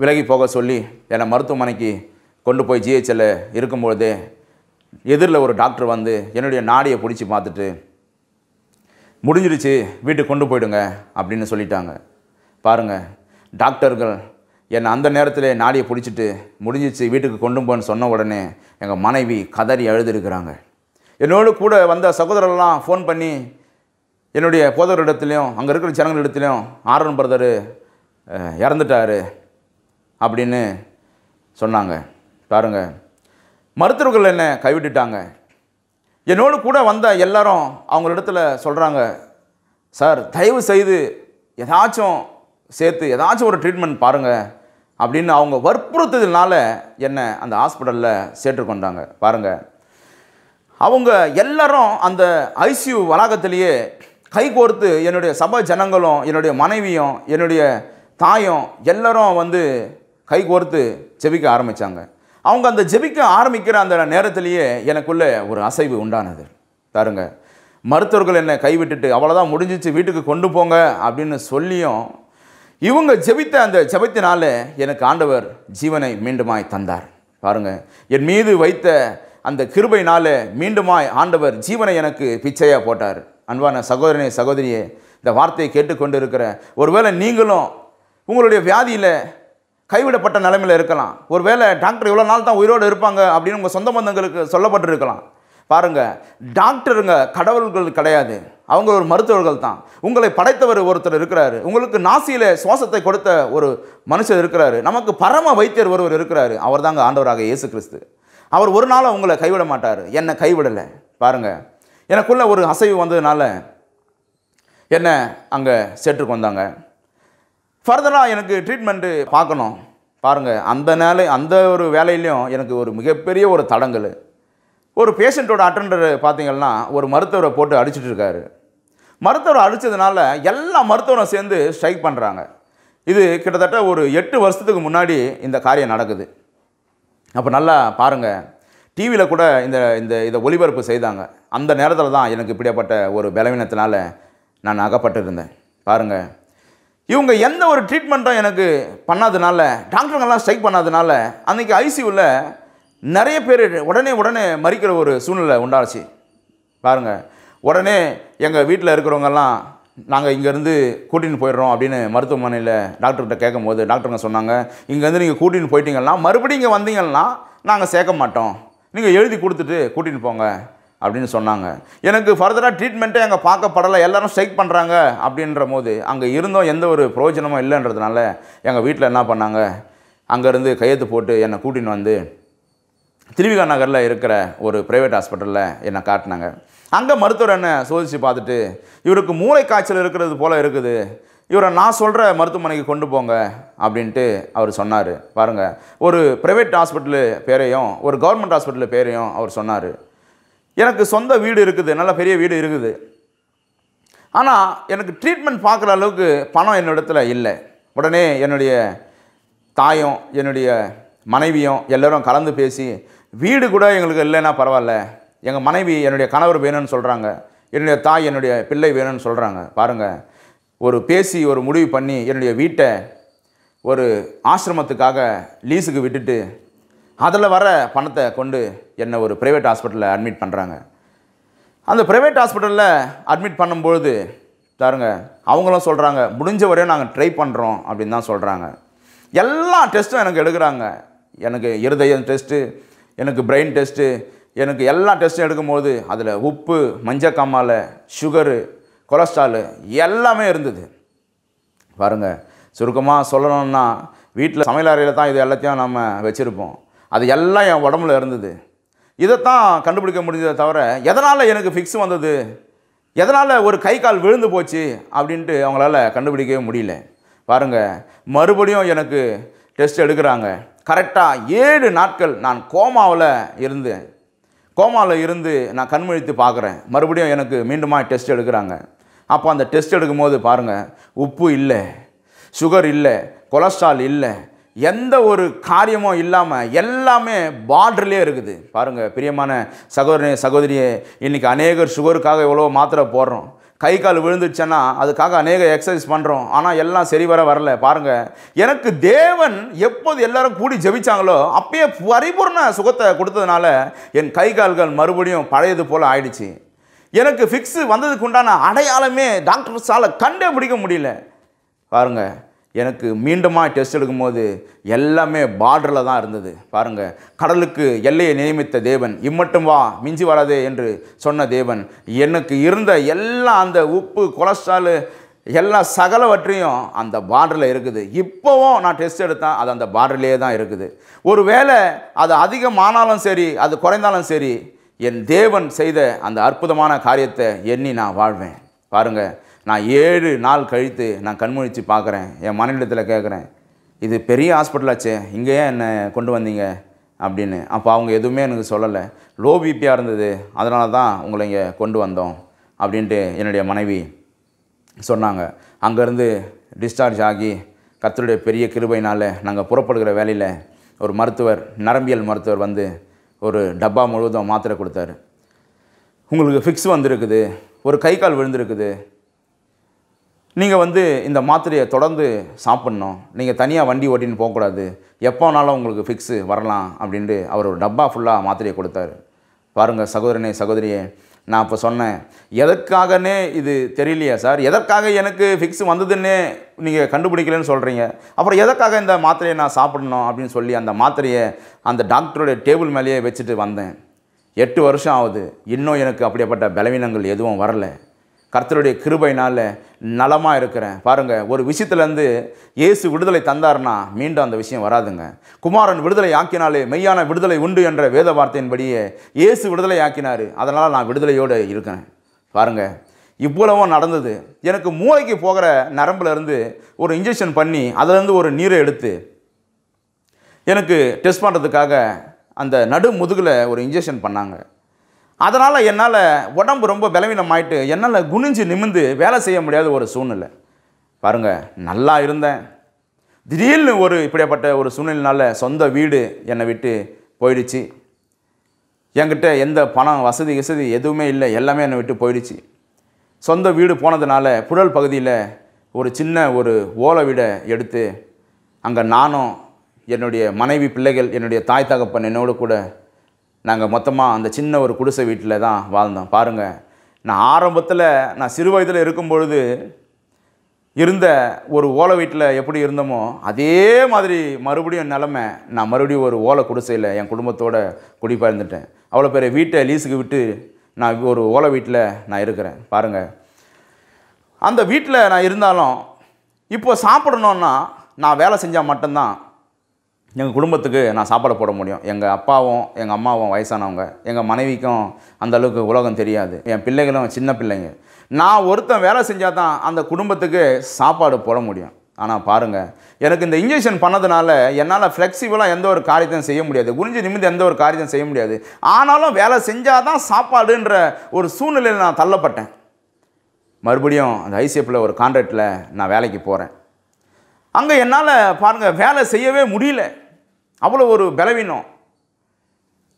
விலகி போக சொல்லி என்னை மருத்துவமனைக்கு கொண்டு போய் ஜிஹெச்சில் இருக்கும்பொழுதே எதிரில் ஒரு டாக்டர் வந்து என்னுடைய நாடியை பிடிச்சி பார்த்துட்டு, முடிஞ்சிருச்சு, வீட்டுக்கு கொண்டு போயிடுங்க அப்படின்னு சொல்லிட்டாங்க. பாருங்கள், டாக்டர்கள் என்னை அந்த நேரத்தில் நாடியை பிடிச்சிட்டு முடிஞ்சிச்சு வீட்டுக்கு கொண்டு போன்னு சொன்ன உடனே எங்கள் மனைவி கதறி அழுதுருக்கிறாங்க. என்னோடு கூட வந்த சகோதரர்லாம் ஃபோன் பண்ணி என்னுடைய போதகரிடத்துலையும் அங்கே இருக்கிற ஜனங்களிடத்துலையும் ஆரோன் பிரதர் இறந்துட்டார் அப்படின்னு சொன்னாங்க. பாருங்கள், மருத்துவர்கள் என்னை கைவிட்டுட்டாங்க. என்னோடு கூட வந்த எல்லாரும் அவங்களிடத்துல சொல்கிறாங்க, சார் தயவு செய்து ஏதாச்சும் சேர்த்து ஏதாச்சும் ஒரு ட்ரீட்மெண்ட் பாருங்கள் அப்படின்னு அவங்க வற்புறுத்ததுனால என்னை அந்த ஹாஸ்பிட்டலில் சேர்த்துக்கொண்டாங்க. பாருங்கள், அவங்க எல்லாரும் அந்த ஐசியூ வளாகத்திலேயே கைகோர்த்து என்னுடைய சபை ஜனங்களும் என்னுடைய மனைவியும் என்னுடைய தாயும் எல்லாரும் வந்து கைகோர்த்து ஜெபிக்க ஆரம்பித்தாங்க. அவங்க அந்த ஜெபிக்க ஆரம்பிக்கிற அந்த நேரத்திலேயே எனக்குள்ளே ஒரு அசைவு உண்டானது. பாருங்க, மருத்துவர்கள் என்னை கைவிட்டுட்டு அவ்வளோதான் முடிஞ்சிச்சு வீட்டுக்கு கொண்டு போங்க அப்படின்னு சொல்லியும் இவங்க ஜெபித்த அந்த ஜெபத்தினால எனக்கு ஆண்டவர் ஜீவனை மீண்டுமாய் தந்தார். பாருங்கள், என் மீது வைத்த அந்த கிருபையினால மீண்டுமாய் ஆண்டவர் ஜீவனை எனக்கு பிச்சையாக போட்டார். அன்பான சகோதரனே சகோதரியே, இந்த வார்த்தையை கேட்டுக்கொண்டு இருக்கிற ஒருவேளை நீங்களும் உங்களுடைய வியாதியில் கைவிடப்பட்ட நிலைமையில் இருக்கலாம். ஒருவேளை டாக்டர் இவ்வளோ நாள் தான் உயிரோடு இருப்பாங்க அப்படின்னு உங்கள் சொந்த பந்தங்களுக்கு சொல்லப்பட்டிருக்கலாம். பாருங்கள், டாக்டருங்க கடவுள்கள் கிடையாது, அவங்க ஒரு மருத்துவர்கள் தான். உங்களை படைத்தவர் ஒருத்தர் இருக்கிறாரு, உங்களுக்கு நாசியில் சுவாசத்தை கொடுத்த ஒரு மனுஷர் இருக்கிறாரு, நமக்கு பரம வைத்தியர் ஒருவர் இருக்கிறாரு, அவர் தாங்க ஆண்டவராக இயேசு கிறிஸ்து. அவர் ஒரு நாளும் உங்களை கைவிட மாட்டார், என்னை கைவிடலை. பாருங்கள், எனக்குள்ள ஒரு அசைவு வந்ததுனால என்ன அங்கே சேர்த்துக்கு வந்தாங்க. ஃபர்தராக எனக்கு ட்ரீட்மெண்ட்டு பார்க்கணும். பாருங்கள், அந்த ஒரு வேலையிலையும் எனக்கு ஒரு மிகப்பெரிய ஒரு தடங்கல். ஒரு பேஷண்ட்டோட அட்டெண்டர் பார்த்தீங்கன்னா ஒரு மருத்துவரை போட்டு அடிச்சுட்டு இருக்காரு. மருத்துவரை அடித்ததுனால எல்லா மருத்துவரும் சேர்ந்து ஸ்ட்ரைக் பண்ணுறாங்க. இது கிட்டத்தட்ட ஒரு 8 வருஷத்துக்கு முன்னாடி இந்த காரியம் நடக்குது. அப்போ நல்லா பாருங்கள், டிவியில் கூட இதை ஒளிபரப்பு செய்தாங்க. அந்த நேரத்தில் தான் எனக்கு இப்படிப்பட்ட ஒரு பலவீனத்தினால நான் அகப்பட்டிருந்தேன். பாருங்கள், இவங்க எந்த ஒரு ட்ரீட்மெண்ட்டும் எனக்கு பண்ணாதனால, டாக்டருங்கெல்லாம் ஸ்ட்ரைக் பண்ணாதனால அன்றைக்கி ஐசியூவில் நிறைய பேர் உடனே மறிக்கிற ஒரு சூழ்நிலை உண்டாச்சு. பாருங்கள், உடனே எங்கள் வீட்டில் இருக்கிறவங்கெல்லாம் நாங்கள் இங்கேருந்து கூட்டின்னு போயிடுறோம் அப்படின்னு மருத்துவமனையில் டாக்டர்கிட்ட கேட்கும் போது டாக்டருங்க சொன்னாங்க, இங்கேருந்து நீங்கள் கூட்டின்னு போயிட்டீங்கன்னா மறுபடியும் இங்கே வந்தீங்கன்னா நாங்கள் சேர்க்க மாட்டோம், நீங்கள் எழுதி கொடுத்துட்டு கூட்டின்னு போங்க அப்படின்னு சொன்னாங்க. எனக்கு ஃபர்தராக ட்ரீட்மெண்ட்டே அங்கே பார்க்கப்படலை, எல்லோரும் ஸ்ட்ரைக் பண்ணுறாங்க அப்படின்ற போது அங்கே இருந்தோம் எந்த ஒரு பிரயோஜனமும் இல்லைன்றதுனால எங்கள் வீட்டில் என்ன பண்ணாங்க, அங்கேருந்து கையெழுத்து போட்டு என்னை கூட்டின்னு வந்து திருவிகா நகரில் இருக்கிற ஒரு ப்ரைவேட் ஹாஸ்பிட்டலில் என்னை காட்டினாங்க. அங்கே மருத்துவர் என்னை சோதித்து பார்த்துட்டு, இவருக்கு மூளை காய்ச்சல் இருக்கிறது போல் இருக்குது, இவரை நான் சொல்கிற மருத்துவமனைக்கு கொண்டு போங்க அப்படின்ட்டு அவர் சொன்னார். பாருங்கள், ஒரு ப்ரைவேட் ஹாஸ்பிட்டலு பேரையும் ஒரு கவர்மெண்ட் ஹாஸ்பிட்டலு பேரையும் அவர் சொன்னார். எனக்கு சொந்த வீடு இருக்குது, நல்ல பெரிய வீடு இருக்குது. ஆனால் எனக்கு ட்ரீட்மெண்ட் பார்க்குற அளவுக்கு பணம் என்னிடத்தில் இல்லை. உடனே என்னுடைய தாயும் என்னுடைய மனைவியும் எல்லோரும் கலந்து பேசி, வீடு கூட எங்களுக்கு இல்லைன்னா பரவாயில்ல, எங்கள் மனைவி என்னுடைய கணவர் வேணும்னு சொல்கிறாங்க, என்னுடைய தாய் என்னுடைய பிள்ளை வேணும்னு சொல்கிறாங்க. பாருங்கள், ஒரு பேசி ஒரு முடிவு பண்ணி என்னுடைய வீட்டை ஒரு ஆசிரமத்துக்காக லீஸுக்கு விட்டுட்டு அதில் வர பணத்தை கொண்டு என்னை ஒரு ப்ரைவேட் ஹாஸ்பிட்டலில் அட்மிட் பண்ணுறாங்க. அந்த ப்ரைவேட் ஹாஸ்பிட்டலில் அட்மிட் பண்ணும்பொழுது பாருங்க, அவங்களும் சொல்கிறாங்க, முடிஞ்ச வரையும் நாங்கள் ட்ரை பண்ணுறோம் அப்படின்னு தான் சொல்கிறாங்க. எல்லா டெஸ்ட்டும் எனக்கு எடுக்கிறாங்க. எனக்கு இருதயம் டெஸ்ட்டு, எனக்கு பிரெயின் டெஸ்ட்டு, எனக்கு எல்லா டெஸ்ட்டும் எடுக்கும்போது அதில் உப்பு, மஞ்சக்காமாலை, சுகரு, கொலஸ்ட்ராலு எல்லாமே இருந்தது. பாருங்கள், சுருக்கமாக சொல்லணும்னா வீட்டில் சமையல் அறையில் தான் இது எல்லாத்தையும் நம்ம வச்சுருப்போம், அது எல்லாம் என் உடம்புல இருந்தது. இதைத்தான் கண்டுபிடிக்க முடிஞ்சதை தவிர எதனால் எனக்கு ஃபிக்ஸ் வந்தது, எதனால் ஒரு கை கால் விழுந்து போச்சு அப்படின்ட்டு அவங்களால கண்டுபிடிக்கவே முடியல. பாருங்கள், மறுபடியும் எனக்கு டெஸ்ட் எடுக்கிறாங்க. கரெக்டாக 7 நாட்கள் நான் கோமாவில் இருந்து நான் கண்முழித்து பார்க்குறேன். மறுபடியும் எனக்கு மீண்டுமா டெஸ்ட் எடுக்கிறாங்க. அப்போ அந்த டெஸ்ட் எடுக்கும்போது பாருங்கள், உப்பு இல்லை, சுகர் இல்லை, கொலஸ்ட்ரால் இல்லை, எந்த ஒரு காரியமும் இல்லாமல் எல்லாமே பார்டர்லேயே இருக்குது. பாருங்கள் பிரியமான சகோதரனே சகோதரியே, இன்றைக்கி அநேகர் சுகருக்காக எவ்வளோ மாத்திரை போடுறோம், கை கால் விழுந்துச்சுன்னா அதுக்காக அநேக எக்ஸசைஸ் பண்ணுறோம், ஆனால் எல்லாம் சரி வரல. பாருங்கள், எனக்கு தேவன் எப்போது எல்லாரும் கூடி ஜெபிச்சாங்களோ அப்பயே பரிபூர்ண சுகத்தை கொடுத்ததுனால என் கை கால்கள் மறுபடியும் பழையது போல் ஆயிடுச்சு. எனக்கு ஃபிக்ஸு வந்ததுக்கு உண்டான அடையாளமே டாக்டர்ஸால் கண்டே பிடிக்க முடியல. பாருங்கள், எனக்கு மீண்டுமா டெஸ்ட் எடுக்கும்போது எல்லாமே பார்டரில் தான் இருந்தது. பாருங்கள், கடலுக்கு எல்லையை நியமித்த தேவன், இம்மட்டும் வா மிஞ்சி வராதே என்று சொன்ன தேவன், எனக்கு இருந்த எல்லா அந்த உப்பு, கொலஸ்ட்ராலு எல்லா சகலவற்றையும் அந்த பார்டரில் இருக்குது. இப்போவும் நான் டெஸ்ட் எடுத்தேன், அது அந்த பார்டர்லேயே தான் இருக்குது. ஒரு வேளை அது அதிகமானாலும் சரி, அது குறைந்தாலும் சரி, என் தேவன் செய்த அந்த அற்புதமான காரியத்தை எண்ணி நான் வாழ்வேன். பாருங்கள், நான் 7 நாள் கழித்து நான் கண்முழித்து பார்க்குறேன். என் மனைவிடத்தில் கேட்குறேன், இது பெரிய ஹாஸ்பிட்டலாச்சே, இங்கே ஏன் என்னை கொண்டு வந்தீங்க அப்படின்னு. அப்போ அவங்க எதுவுமே எனக்கு சொல்லலை. லோ பிபியாக இருந்தது, அதனால தான் உங்களை இங்கே கொண்டு வந்தோம் அப்படின்ட்டு என்னுடைய மனைவி சொன்னாங்க. அங்கேருந்து டிஸ்சார்ஜ் ஆகி கர்த்தருடைய பெரிய கிருபையினால் நாங்கள் புறப்படுகிற வேலையில் ஒரு மருத்துவர், நரம்பியல் மருத்துவர் வந்து ஒரு டப்பா முழுவதும் மாத்திரை கொடுத்தாரு. உங்களுக்கு ஃபிக்ஸ் வந்திருக்குது, ஒரு கை கால் விழுந்திருக்குது, நீங்கள் இந்த மாத்திரையை தொடர்ந்து சாப்பிட்ணும், நீங்கள் தனியாக வண்டி ஓட்டின்னு போகக்கூடாது, எப்போனாலும் உங்களுக்கு ஃபிக்ஸு வரலாம் அப்படின்ட்டு அவர் ஒரு டப்பா ஃபுல்லாக மாத்திரையை கொடுத்தாரு. பாருங்கள் சகோதரனே சகோதரியே, நான் இப்போ சொன்னேன், எதற்காகனே இது தெரியலையா சார், எதற்காக எனக்கு ஃபிக்ஸ் வந்ததுன்னே நீங்கள் கண்டுபிடிக்கலன்னு சொல்கிறீங்க, அப்புறம் எதற்காக இந்த மாத்திரையை நான் சாப்பிடணும் அப்படின்னு சொல்லி அந்த மாத்திரையை அந்த டாக்டருடைய டேபிள் மேலேயே வச்சுட்டு வந்தேன். 8 வருஷம் ஆகுது, இன்னும் எனக்கு அப்படிப்பட்ட பலவீனங்கள் எதுவும் வரல. கர்த்தருடைய கிருபையினால் நலமாக இருக்கிறேன். பாருங்கள், ஒரு விஷயத்துலேருந்து இயேசு விடுதலை தந்தார்னா மீண்டும் அந்த விஷயம் வராதுங்க. குமாரன் விடுதலை ஆக்கினாலே மெய்யான விடுதலை உண்டு என்ற வேத வார்த்தையின்படியே இயேசு விடுதலை ஆக்கினார். அதனால் நான் விடுதலையோடு இருக்கிறேன். பாருங்கள், இவ்வளவும் நடந்தது. எனக்கு மூளைக்கு போகிற நரம்புலேருந்து ஒரு இன்ஜெக்ஷன் பண்ணி அதிலேருந்து ஒரு நீரை எடுத்து எனக்கு டெஸ்ட் பண்ணுறதுக்காக அந்த நடு முதுகில் ஒரு இன்ஜெக்ஷன் பண்ணாங்க. அதனால் என்னால் உடம்பு ரொம்ப பலவீனமாயிட்டு என்னால் குனிஞ்சு நிமிந்து வேலை செய்ய முடியாத ஒரு சூழ்நிலை. பாருங்கள், நல்லா இருந்தேன், திடீர்னு இப்படிப்பட்ட ஒரு சூழ்நிலைனால சொந்த வீடு என்னை விட்டு போயிடுச்சு. என்கிட்ட எந்த பணம் வசதி எதுவுமே இல்லை, எல்லாமே என்னை விட்டு போயிடுச்சு. சொந்த வீடு போனதுனால புழல் பகுதியில் ஒரு சின்ன ஓலை வீடை எடுத்து அங்கே நானும் என்னுடைய மனைவி பிள்ளைகள் என்னுடைய தாய் தகப்பன் என்னோடு கூட நாங்கள் மொத்தமாக அந்த சின்ன ஒரு குடிசை வீட்டில் தான் வாழ்ந்தோம். பாருங்கள், நான் ஆரம்பத்தில் நான் சிறு வயதில் இருக்கும்பொழுது இருந்த ஒரு ஓலை வீட்டில் எப்படி இருந்தோமோ அதே மாதிரி மறுபடியும் நிலமை, நான் மறுபடியும் ஒரு ஓலை குடிசையில் என் குடும்பத்தோடு குடிபெயர்ந்துட்டேன். அவ்வளோ பெரிய வீட்டை லீஸுக்கு விட்டு நான் ஒரு ஓலை வீட்டில் நான் இருக்கிறேன். பாருங்கள், அந்த வீட்டில் நான் இருந்தாலும் இப்போ சாப்பிடணுன்னா நான் வேலை செஞ்சால் மட்டும்தான் எங்கள் குடும்பத்துக்கு நான் சாப்பாடு போட முடியும். எங்கள் அப்பாவும் எங்கள் அம்மாவும் வயசானவங்க, எங்கள் மனைவிக்கும் அந்தளவுக்கு உலகம் தெரியாது, என் பிள்ளைகளும் சின்ன பிள்ளைங்க. நான் ஒருத்தன் வேலை செஞ்சால் தான் அந்த குடும்பத்துக்கு சாப்பாடு போட முடியும். ஆனால் பாருங்கள், எனக்கு இந்த இன்ஜெக்ஷன் பண்ணதுனால என்னால் ஃப்ளெக்சிபிளாக எந்த ஒரு காரியத்தையும் செய்ய முடியாது, குனிஞ்சு நிமிந்து எந்த ஒரு காரியத்தையும் செய்ய முடியாது. ஆனாலும் வேலை செஞ்சால் தான் சாப்பாடுன்ற ஒரு சூழ்நிலையில் நான் தள்ளப்பட்டேன். மறுபடியும் அந்த ஐசிஎஃப்பில் ஒரு கான்ட்ராக்டில் நான் வேலைக்கு போகிறேன். அங்கே என்னால் பாருங்கள் வேலை செய்யவே முடியல, அவ்வளோ ஒரு பலவீனம்.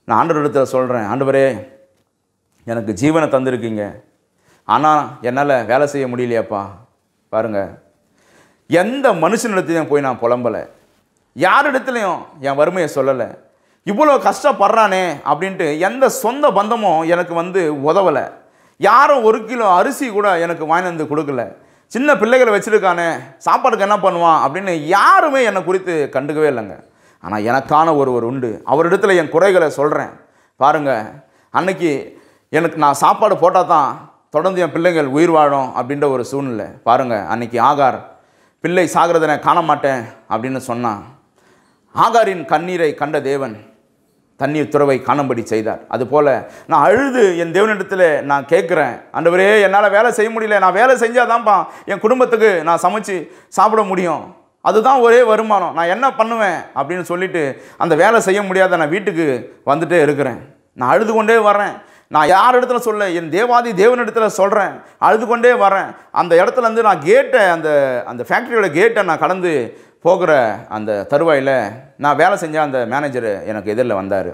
நான் ஆண்டவரிடத்தில் சொல்கிறேன், ஆண்டவரே எனக்கு ஜீவனை தந்திருக்கீங்க, ஆனால் என்னால் வேலை செய்ய முடியலையாப்பா. பாருங்கள், எந்த மனுஷனிடத்துலையும் போய் நான் புலம்பலை, யாரிடத்துலையும் என் வறுமையை சொல்லலை. இவ்வளோ கஷ்டப்படுறானே அப்படின்ட்டு எந்த சொந்த பந்தமும் எனக்கு உதவலை. யாரும் 1 கிலோ அரிசி கூட எனக்கு வாங்கி வந்து கொடுக்கல. சின்ன பிள்ளைகளை வச்சுருக்கானே, சாப்பாடுக்கு என்ன பண்ணுவான் அப்படின்னு யாருமே என்னை குறித்து கண்டுக்கவே இல்லைங்க. ஆனால் எனக்கான ஒருவர் உண்டு, அவரிடத்துல என் குறைகளை சொல்கிறேன். பாருங்கள், அன்னைக்கு எனக்கு நான் சாப்பாடு போட்டால் தான் தொடர்ந்து என் பிள்ளைகள் உயிர் வாழும் அப்படின்ற ஒரு சூழ்நிலை. பாருங்கள், அன்றைக்கி ஆகார் பிள்ளை சாகிறத நான் காண மாட்டேன் அப்படின்னு சொன்னான். ஆகாரின் கண்ணீரை கண்ட தேவன் தண்ணீர் துறவை காணும்படி செய்தார். அதுபோல் நான் அழுது என் தேவனிடத்தில் நான் கேட்குறேன், ஆண்டவரே என்னால் வேலை செய்ய முடியல, நான் வேலை செஞ்சால் தான்ப்பா என் குடும்பத்துக்கு நான் சமைச்சு சாப்பிட முடியும், அதுதான் ஒரே வருமானம், நான் என்ன பண்ணுவேன் அப்படின்னு சொல்லிட்டு அந்த வேலை செய்ய முடியாத நான் வீட்டுக்கு வந்துட்டே இருக்கிறேன். நான் அழுது கொண்டே வரேன். நான் யார் இடத்துல சொல்ல, என் தேவாதி தேவனிடத்தில் சொல்கிறேன், அழுது கொண்டே வரேன். அந்த இடத்துலேருந்து நான் கேட்டை அந்த ஃபேக்ட்ரியோட கேட்டை நான் கடந்து போகிற அந்த தருவாயில் நான் வேலை செஞ்ச அந்த மேனேஜர் எனக்கு எதிரில் வந்தார்.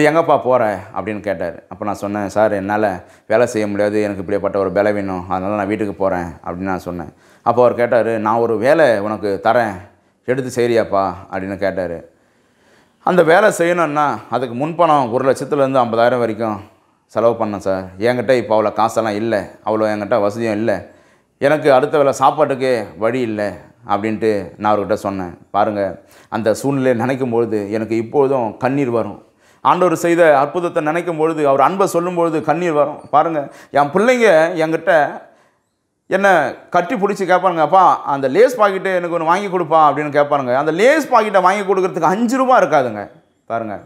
எங்கப்பா போகிற அப்படின்னு கேட்டார். அப்போ நான் சொன்னேன், சார் என்னால் வேலை செய்ய முடியாது, எனக்கு இப்படிப்பட்ட ஒரு பலவீனம், அதனால் நான் வீட்டுக்கு போகிறேன் அப்படின்னு நான் சொன்னேன். அப்போ அவர் கேட்டார், நான் ஒரு வேலை உனக்கு தரேன், எடுத்து செய்கிறியாப்பா அப்படின்னு கேட்டார். அந்த வேலை செய்யணுன்னா அதுக்கு முன்பணம் 1 லட்சத்துலேருந்து 50,000 வரைக்கும் செலவு பண்ணேன் சார். என்கிட்ட இப்போ அவ்வளோ காசெல்லாம் இல்லை, அவ்வளோ என்கிட்ட வசதியும் இல்லை, எனக்கு அடுத்த வேலை சாப்பாட்டுக்கே வழி இல்லை அப்படின்ட்டு நான் அவர்கிட்ட சொன்னேன். பாருங்கள், அந்த சூழ்நிலையை நினைக்கும் பொழுது எனக்கு இப்பொழுதும் கண்ணீர் வரும். ஆண்டவர் செய்த அற்புதத்தை நினைக்கும் பொழுது, அவர் அன்பை சொல்லும்பொழுது கண்ணீர் வரும். பாருங்கள், என் பிள்ளைங்க என்கிட்ட என்னை கட்டி பிடிச்சி கேட்பாருங்க, அப்பா அந்த லேஸ் பாக்கெட்டு எனக்கு ஒன்று வாங்கி கொடுப்பா அப்படின்னு கேட்பாருங்க. அந்த லேஸ் பாக்கெட்டை வாங்கி கொடுக்கறதுக்கு 5 ரூபா இருக்காதுங்க. பாருங்கள்,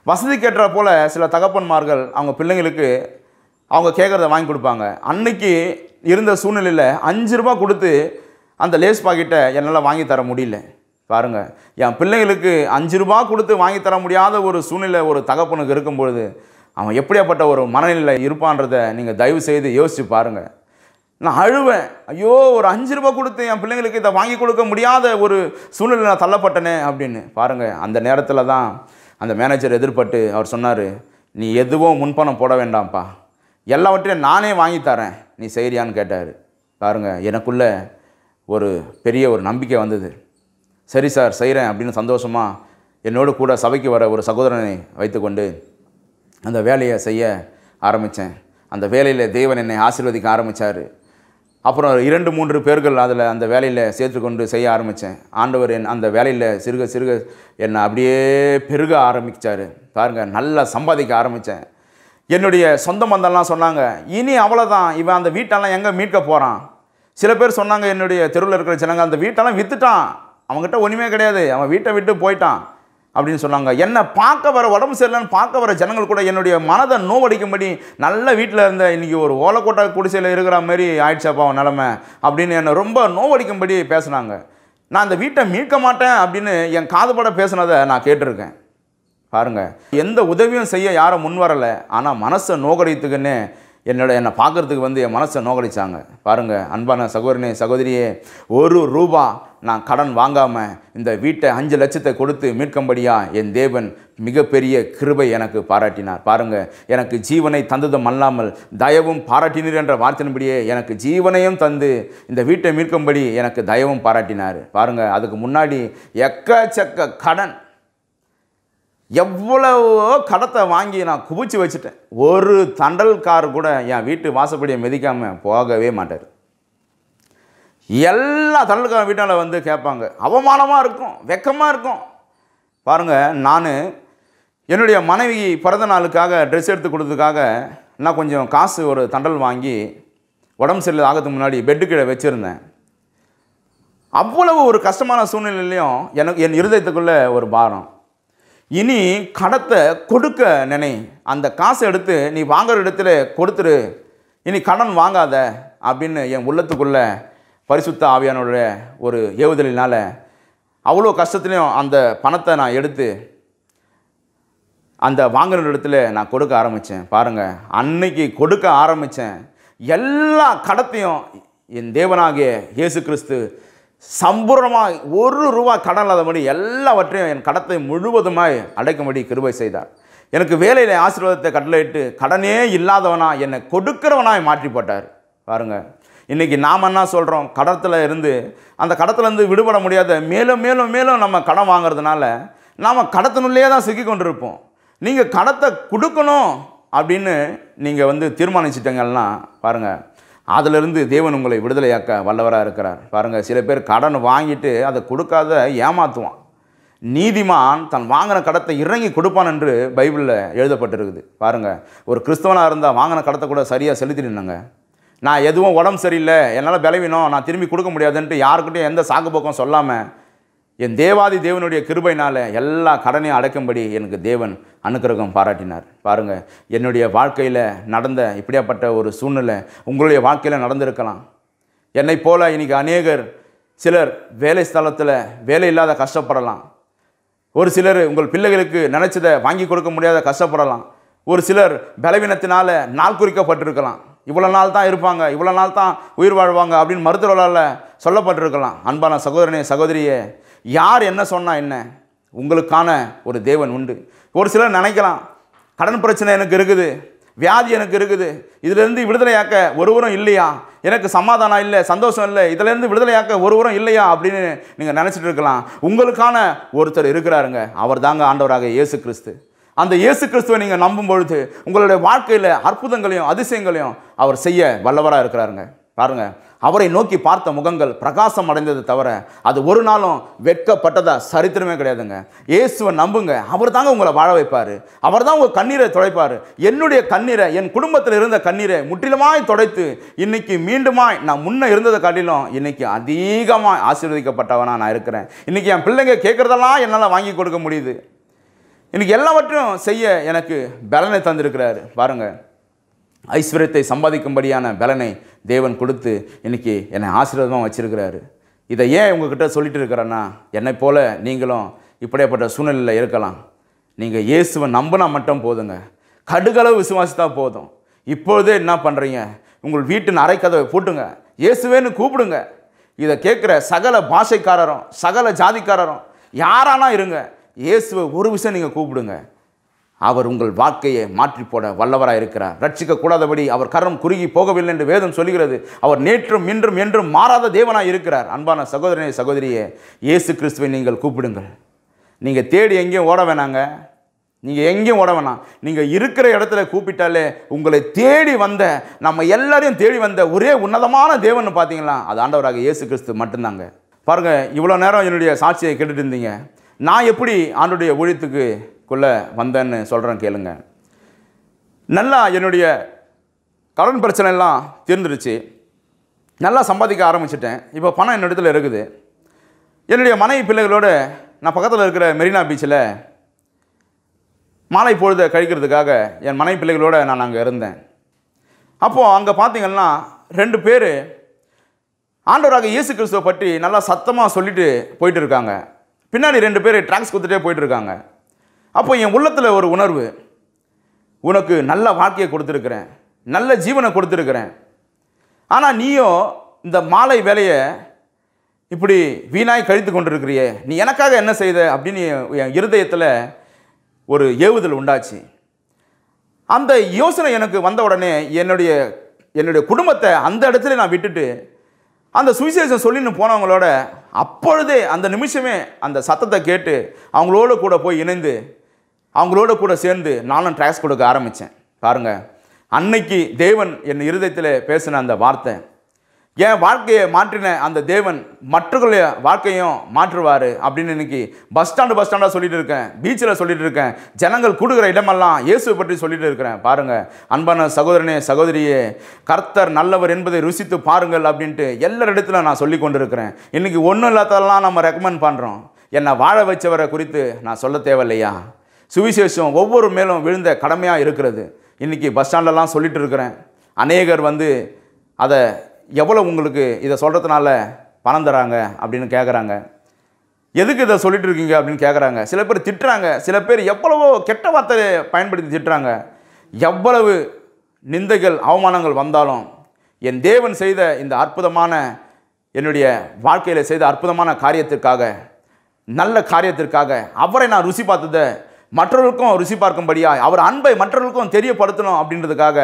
வசதி கேட்டுற போல் சில தகப்பன்மார்கள் அவங்க பிள்ளைங்களுக்கு அவங்க கேட்குறத வாங்கி கொடுப்பாங்க. அன்னைக்கு இருந்த சூழ்நிலையில் 5 ரூபா கொடுத்து அந்த லேஸ் பாக்கெட்டை என்னால் வாங்கி தர முடியல. பாருங்கள், என் பிள்ளைங்களுக்கு 5 ரூபா கொடுத்து வாங்கி தர முடியாத ஒரு சூழ்நிலை ஒரு தகப்பனுக்கு இருக்கும்பொழுது அவன் எப்படியாப்பட்ட ஒரு மனநிலை இருப்பான்றதை நீங்கள் தயவு செய்து யோசித்து பாருங்கள். நான் அழுவேன், ஐயோ ஒரு 5 ரூபா கொடுத்து என் பிள்ளைங்களுக்கு இதை வாங்கி கொடுக்க முடியாத ஒரு சூழ்நிலை நான் தள்ளப்பட்டனே அப்படின்னு. பாருங்கள், அந்த நேரத்தில் தான் அந்த மேனேஜர் எதிர்பட்டு அவர் சொன்னார், நீ எதுவும் முன்பணம் போட வேண்டாம்ப்பா, எல்லாவற்றையும் நானே வாங்கி தரேன், நீ செய்கிறியான்னு கேட்டார். பாருங்கள், எனக்குள்ளே ஒரு பெரிய ஒரு நம்பிக்கை வந்தது. சரி சார் செய்கிறேன் அப்படின்னு சந்தோஷமாக என்னோடு கூட சபைக்கு வர ஒரு சகோதரனை வைத்துக்கொண்டு அந்த வேலையை செய்ய ஆரம்பித்தேன். அந்த வேலையில் தேவன் என்னை ஆசீர்வதிக்க ஆரம்பித்தார். அப்புறம் 2-3 பேர்கள் அதில் அந்த வேலையில் சேர்த்துக்கொண்டு செய்ய ஆரம்பித்தேன். ஆண்டவர் அந்த வேலையில் சிறுக சிறுக என்னை அப்படியே பெருக ஆரம்பித்தார். பாருங்கள், நல்லா சம்பாதிக்க ஆரம்பித்தேன். என்னுடைய சொந்த பந்தம்லாம் சொன்னாங்க, இனி அவ்வளோதான், இவன் அந்த வீட்டெல்லாம் எங்கே மீட்க போகிறான். சில பேர் சொன்னாங்க, என்னுடைய தெருவில் இருக்கிற ஜனங்க, அந்த வீட்டெல்லாம் விற்றுட்டான், அவங்ககிட்ட ஒன்றுமே கிடையாது, அவன் வீட்டை விட்டு போயிட்டான் அப்படின்னு சொன்னாங்க. என்னை பார்க்க வர, உடம்பு சரியில்லைன்னு பார்க்க வர ஜனங்கள் கூட என்னுடைய மனதை நோவடிக்கும்படி, நல்ல வீட்டில் இருந்த இன்றைக்கி ஒரு ஓலக்கோட்டை குடிசையில் இருக்கிற மாதிரி ஆயிடுச்சாப்பா அவன் நிலமை அப்படின்னு என்னை ரொம்ப நோவடிக்கும்படி பேசுனாங்க. நான் அந்த வீட்டை மீட்க மாட்டேன் அப்படின்னு என் காதுபட பேசுனதை நான் கேட்டிருக்கேன். பாருங்கள், எந்த உதவியும் செய்ய யாரும் முன் வரலை, ஆனால் மனசை நோகடித்துக்குன்னு என்னை பார்க்குறதுக்கு என் மனசை நோகடிச்சாங்க. பாருங்கள், அன்பான சகோதரனே சகோதரியே, ₹1 நான் கடன் வாங்காமல் இந்த வீட்டை 5 லட்சத்தை கொடுத்து மீட்கும்படியாக என் தேவன் மிகப்பெரிய கிருபை எனக்கு பாராட்டினார். பாருங்கள், எனக்கு ஜீவனை தந்ததும் அல்லாமல் தயவும் பாராட்டினீர் என்ற வார்த்தையின்படியே எனக்கு ஜீவனையும் தந்து இந்த வீட்டை மீட்கும்படி எனக்கு தயவும் பாராட்டினார். பாருங்கள், அதுக்கு முன்னாடி எக்கச்சக்க கடன், எவ்வளவோ கடத்தை வாங்கி நான் குவிச்சு வச்சுட்டேன். ஒரு தண்டல்கார் கூட என் வீட்டு வாசப்படியை மிதிக்காமல் போகவே மாட்டார். எல்லா தண்டல்கார வீட்டால் கேட்பாங்க, அவமானமாக இருக்கும், வெக்கமாக இருக்கும். பாருங்கள், நான் என்னுடைய மனைவி பிறந்த நாளுக்காக ட்ரெஸ் எடுத்து கொடுத்ததுக்காக நான் கொஞ்சம் காசு ஒரு தண்டல் வாங்கி உடம்பு சரியில்லை ஆகிறதுக்கு முன்னாடி பெட்டு கீழே வச்சுருந்தேன். அவ்வளவு ஒரு கஷ்டமான சூழ்நிலையிலையும் என் இருதயத்துக்குள்ளே ஒரு பாரம், இனி கடத்தை கொடுக்க நினை, அந்த காசை எடுத்து நீ வாங்குற இடத்துல கொடுத்துரு, இனி கடன் வாங்காத அப்படின்னு என் உள்ளத்துக்குள்ளே பரிசுத்த ஆவியானுடைய ஒரு ஏவுதலினால் அவ்வளோ கஷ்டத்துலேயும் அந்த பணத்தை நான் எடுத்து அந்த வாங்குற இடத்துல நான் கொடுக்க ஆரம்பித்தேன். பாருங்கள், அன்னைக்கு கொடுக்க ஆரம்பித்தேன். எல்லா கடத்தையும் என் தேவனாகிய இயேசு கிறிஸ்து சம்பூர்ணமாக ₹1 கடன் இல்லாதபடி எல்லாவற்றையும் என் கடத்தை முழுவதுமாய் அடைக்கும்படி கிருபை செய்தார். எனக்கு வேலையில் ஆசீர்வாதத்தை கட்டளையிட்டு கடனே இல்லாதவனாக என்னை கொடுக்கிறவனாய் மாற்றி போட்டார். பாருங்கள், இன்றைக்கி நாம் என்ன சொல்கிறோம், கடத்தில் இருந்து அந்த கடத்துலேருந்து விடுபட முடியாத மேலும் மேலும் மேலும் நம்ம கடன் வாங்கிறதுனால நாம் கடத்தினுள்ளே தான் சிக்கி கொண்டிருப்போம். நீங்கள் கடத்தை கொடுக்கணும் அப்படின்னு நீங்கள் தீர்மானிச்சிட்டங்கன்னா பாருங்கள், அதிலிருந்து தேவன் உங்களை விடுதலையாக்க வல்லவராக இருக்கிறார். பாருங்கள், சில பேர் கடன் வாங்கிட்டு அதை கொடுக்காத ஏமாற்றுவான். நீதிமான் தன் வாங்கின கடத்தை இறங்கி கொடுப்பான் என்று பைபிளில் எழுதப்பட்டிருக்குது. பாருங்கள், ஒரு கிறிஸ்தவனாக இருந்தால் வாங்கின கடத்தை கூட சரியாக செலுத்திடுனாங்க. நான் எதுவும் உடம்பு சரியில்லை, என்னால் பலவீனம், நான் திரும்பி கொடுக்க முடியாதுன்ட்டு யாருக்கிட்டையும் எந்த சாக்கு போக்கம் சொல்லாமல் என் தேவாதி தேவனுடைய கிருபையினால் எல்லா கடனையும் அடைக்கும்படி எனக்கு தேவன் அனுக்கிரகம் பாராட்டினார். பாருங்கள், என்னுடைய வாழ்க்கையில் நடந்த இப்படியாப்பட்ட ஒரு சூழ்நிலை உங்களுடைய வாழ்க்கையில் நடந்திருக்கலாம். என்னை போல இன்றைக்கி அநேகர் சிலர் வேலை ஸ்தலத்தில் வேலை இல்லாத கஷ்டப்படலாம். ஒரு சிலர் உங்கள் பிள்ளைகளுக்கு நினச்சதை வாங்கி கொடுக்க முடியாத கஷ்டப்படலாம். ஒரு சிலர் பலவீனத்தினால் நாள் குறிக்கப்பட்டிருக்கலாம். இவ்வளோ நாள் தான் இருப்பாங்க, இவ்வளோ நாள் தான் உயிர் வாழ்வாங்க அப்படின்னு மருத்துவர்களால் சொல்லப்பட்டிருக்கலாம். அன்பான சகோதரனே சகோதரியே, யார் என்ன சொன்னால் என்ன, உங்களுக்கான ஒரு தேவன் உண்டு. ஒரு சிலர் நினைக்கலாம், கடன் பிரச்சனை எனக்கு இருக்குது, வியாதி எனக்கு இருக்குது, இதிலேருந்து விடுதலையாக்க ஒருவரும் இல்லையா, எனக்கு சமாதானம் இல்லை, சந்தோஷம் இல்லை, இதிலேருந்து விடுதலையாக்க ஒருவரும் இல்லையா அப்படின்னு நீங்கள் நினச்சிட்டு இருக்கலாம். உங்களுக்கான ஒருத்தர் இருக்கிறாருங்க, அவர் தாங்க ஆண்டவராக இயேசு கிறிஸ்து. அந்த இயேசு கிறிஸ்துவை நீங்கள் நம்பும் பொழுது உங்களுடைய வாழ்க்கையில் அற்புதங்களையும் அதிசயங்களையும் அவர் செய்ய வல்லவராக இருக்கிறாருங்க. பாருங்கள், அவரை நோக்கி பார்த்த முகங்கள் பிரகாசம் அடைந்தது தவிர அது ஒரு நாளும் வெட்கப்பட்டதா சரித்திரமே கிடையாதுங்க. இயேசுவை நம்புங்க, அவர் தாங்க உங்களை வாழ வைப்பார். அவர் தான் உங்கள் கண்ணீரை துடைப்பார். என்னுடைய கண்ணீரை, என் குடும்பத்தில் இருந்த கண்ணீரை முற்றிலுமாய் துடைத்து இன்னைக்கு மீண்டுமாய் நான் முன்ன இருந்ததை காட்டிலும் இன்னைக்கு அதிகமாக ஆசீர்வதிக்கப்பட்டவனா நான் இருக்கிறேன். இன்னைக்கு என் பிள்ளைங்க கேட்குறதெல்லாம் என்னால் வாங்கி கொடுக்க முடியுது. இன்னைக்கு எல்லாவற்றையும் செய்ய எனக்கு பலனை தந்திருக்கிறாரு. பாருங்கள், ஐஸ்வர்யத்தை சம்பாதிக்கும்படியான பலனை தேவன் கொடுத்து இன்றைக்கி என்னை ஆசீர்வாதமாக வச்சுருக்கிறாரு. இதை ஏன் உங்கள்கிட்ட சொல்லிட்டு இருக்கிறேன்னா, என்னை போல் நீங்களும் இப்படியாப்பட்ட சூழ்நிலையில் இருக்கலாம். நீங்கள் இயேசுவை நம்பினா மட்டும் போதுங்க, கடுகளவு விசுவாசித்தா போதும். இப்பொழுதே என்ன பண்ணுறீங்க, உங்கள் வீட்டின் அறைக்கதவை பூட்டுங்க, இயேசுவேன்னு கூப்பிடுங்க. இதை கேட்குற சகல பாஷைக்காரரும் சகல ஜாதிக்காரரும் யாரானா இருங்க, இயேசுவை ஒரு விஷயம் நீங்கள் கூப்பிடுங்க, அவர் உங்கள் வாழ்க்கையை மாற்றி போட வல்லவராக இருக்கிறார். ரட்சிக்கக்கூடாதபடி அவர் கரம் குறுகி போகவில்லை என்று வேதம் சொல்கிறது. அவர் நேற்றும் இன்றும் என்றும் மாறாத தேவனாக இருக்கிறார். அன்பான சகோதரனே சகோதரியே, இயேசு கிறிஸ்துவை நீங்கள் கூப்பிடுங்கள். நீங்கள் தேடி எங்கேயும் ஓட வேணாங்க. நீங்கள் எங்கேயும் ஓட வேணாம். நீங்கள் இருக்கிற இடத்துல கூப்பிட்டாலே உங்களை தேடி வந்த, நம்ம எல்லாரையும் தேடி வந்த ஒரே உன்னதமான தேவன் பார்த்தீங்களா, அது ஆண்டவராக இயேசு கிறிஸ்து மட்டும்தாங்க. பாருங்கள், இவ்வளோ நேரம் என்னுடைய சாட்சியை கேட்டுட்டு இருந்தீங்க. நான் எப்படி ஆண்டவருடைய ஊழியத்துக்குள்ளே வந்தேன்னு சொல்கிறேன் கேளுங்க. நல்லா என்னுடைய கடன் பிரச்சனை எல்லாம் தீர்ந்துருச்சு. நல்லா சம்பாதிக்க ஆரம்பிச்சிட்டேன். இப்போ பணம் என்னிடத்தில் இருக்குது. என்னுடைய மனைவி பிள்ளைகளோடு நான் பக்கத்தில் இருக்கிற மெரினா பீச்சில் மாலை பொழுதை கழிக்கிறதுக்காக என் மனைவி பிள்ளைகளோடு நான் அங்கே இருந்தேன். அப்போது அங்கே பார்த்தீங்கன்னா 2 பேர் ஆண்டவராக இயேசு கிறிஸ்துவை பற்றி நல்லா சத்தமாக சொல்லிட்டு போயிட்டு இருக்காங்க. பின்னாடி 2 பேர் ட்ராக்ஸ் கொடுத்துட்டே போயிட்டு இருக்காங்க. அப்போ என் உள்ளத்தில் ஒரு உணர்வு, உனக்கு நல்ல வாழ்க்கையை கொடுத்துருக்குறேன், நல்ல ஜீவனை கொடுத்துருக்குறேன், ஆனால் நீயும் இந்த மாலை வேலையை இப்படி வீணாய் கழித்து கொண்டு இருக்கிறியே, நீ எனக்காக என்ன செய்த அப்படின்னு என் இருதயத்தில் ஒரு ஏவுதல் உண்டாச்சு. அந்த யோசனை எனக்கு வந்த உடனே என்னுடைய குடும்பத்தை அந்த இடத்துல நான் விட்டுட்டு அந்த சுவிசேஷம் சொல்லின்னு போனவங்களோட அப்பொழுதே அந்த நிமிஷமே அந்த சத்தத்தை கேட்டு அவங்களோட கூட போய் இணைந்து அவங்களோட கூட சேர்ந்து நானும் ட்ராக்ஸ் கொடுக்க ஆரம்பித்தேன். பாருங்கள், அன்னைக்கு தேவன் என் இருதயத்தில் பேசின அந்த வார்த்தை, என் வாழ்க்கையை மாற்றின அந்த தேவன் மற்றவர்களுடைய வாழ்க்கையும் மாற்றுவார் அப்படின்னு இன்னைக்கு பஸ் ஸ்டாண்டாக சொல்லிட்டு இருக்கேன், பீச்சில் சொல்லிட்டு இருக்கேன், ஜனங்கள் கூடுகிற இடமெல்லாம் இயேசுவை பற்றி சொல்லிட்டு இருக்கிறேன். பாருங்கள் அன்பான சகோதரனே சகோதரியே, கர்த்தர் நல்லவர் என்பதை ருசித்து பாருங்கள் அப்படின்ட்டு எல்லாரிடத்துல நான் சொல்லி கொண்டு இருக்கிறேன். இன்றைக்கி ஒன்றும் இல்லாததெல்லாம் நம்ம ரெக்கமெண்ட் பண்ணுறோம். என்னை வாழ வச்சவரை குறித்து நான் சொல்ல தேவையில்லையா? சுவிசேஷம் ஒவ்வொரு மேலும் விழுந்த கடமையாக இருக்கிறது. இன்றைக்கி பஸ் ஸ்டாண்டெல்லாம் சொல்லிட்டு இருக்கிறேன். அநேகர் அதை எவ்வளோ உங்களுக்கு இதை சொல்கிறதுனால பணம் தராங்க அப்படின்னு கேட்குறாங்க. எதுக்கு இதை சொல்லிட்டு இருக்கீங்க அப்படின்னு கேட்குறாங்க. சில பேர் திட்டுறாங்க, சில பேர் எவ்வளவோ கெட்ட வார்த்தையை பயன்படுத்தி திட்டுறாங்க. எவ்வளவு நிந்தைகள் அவமானங்கள் வந்தாலும் என் தேவன் செய்த இந்த அற்புதமான என்னுடைய வாழ்க்கையில் செய்த அற்புதமான காரியத்திற்காக, நல்ல காரியத்திற்காக அவரை நான் ருசி பார்த்ததை மற்றவர்களுக்கும் ருசி பார்க்கும்படியாக அவர் அன்பை மற்றவர்களுக்கும் தெரியப்படுத்தணும் அப்படின்றதுக்காக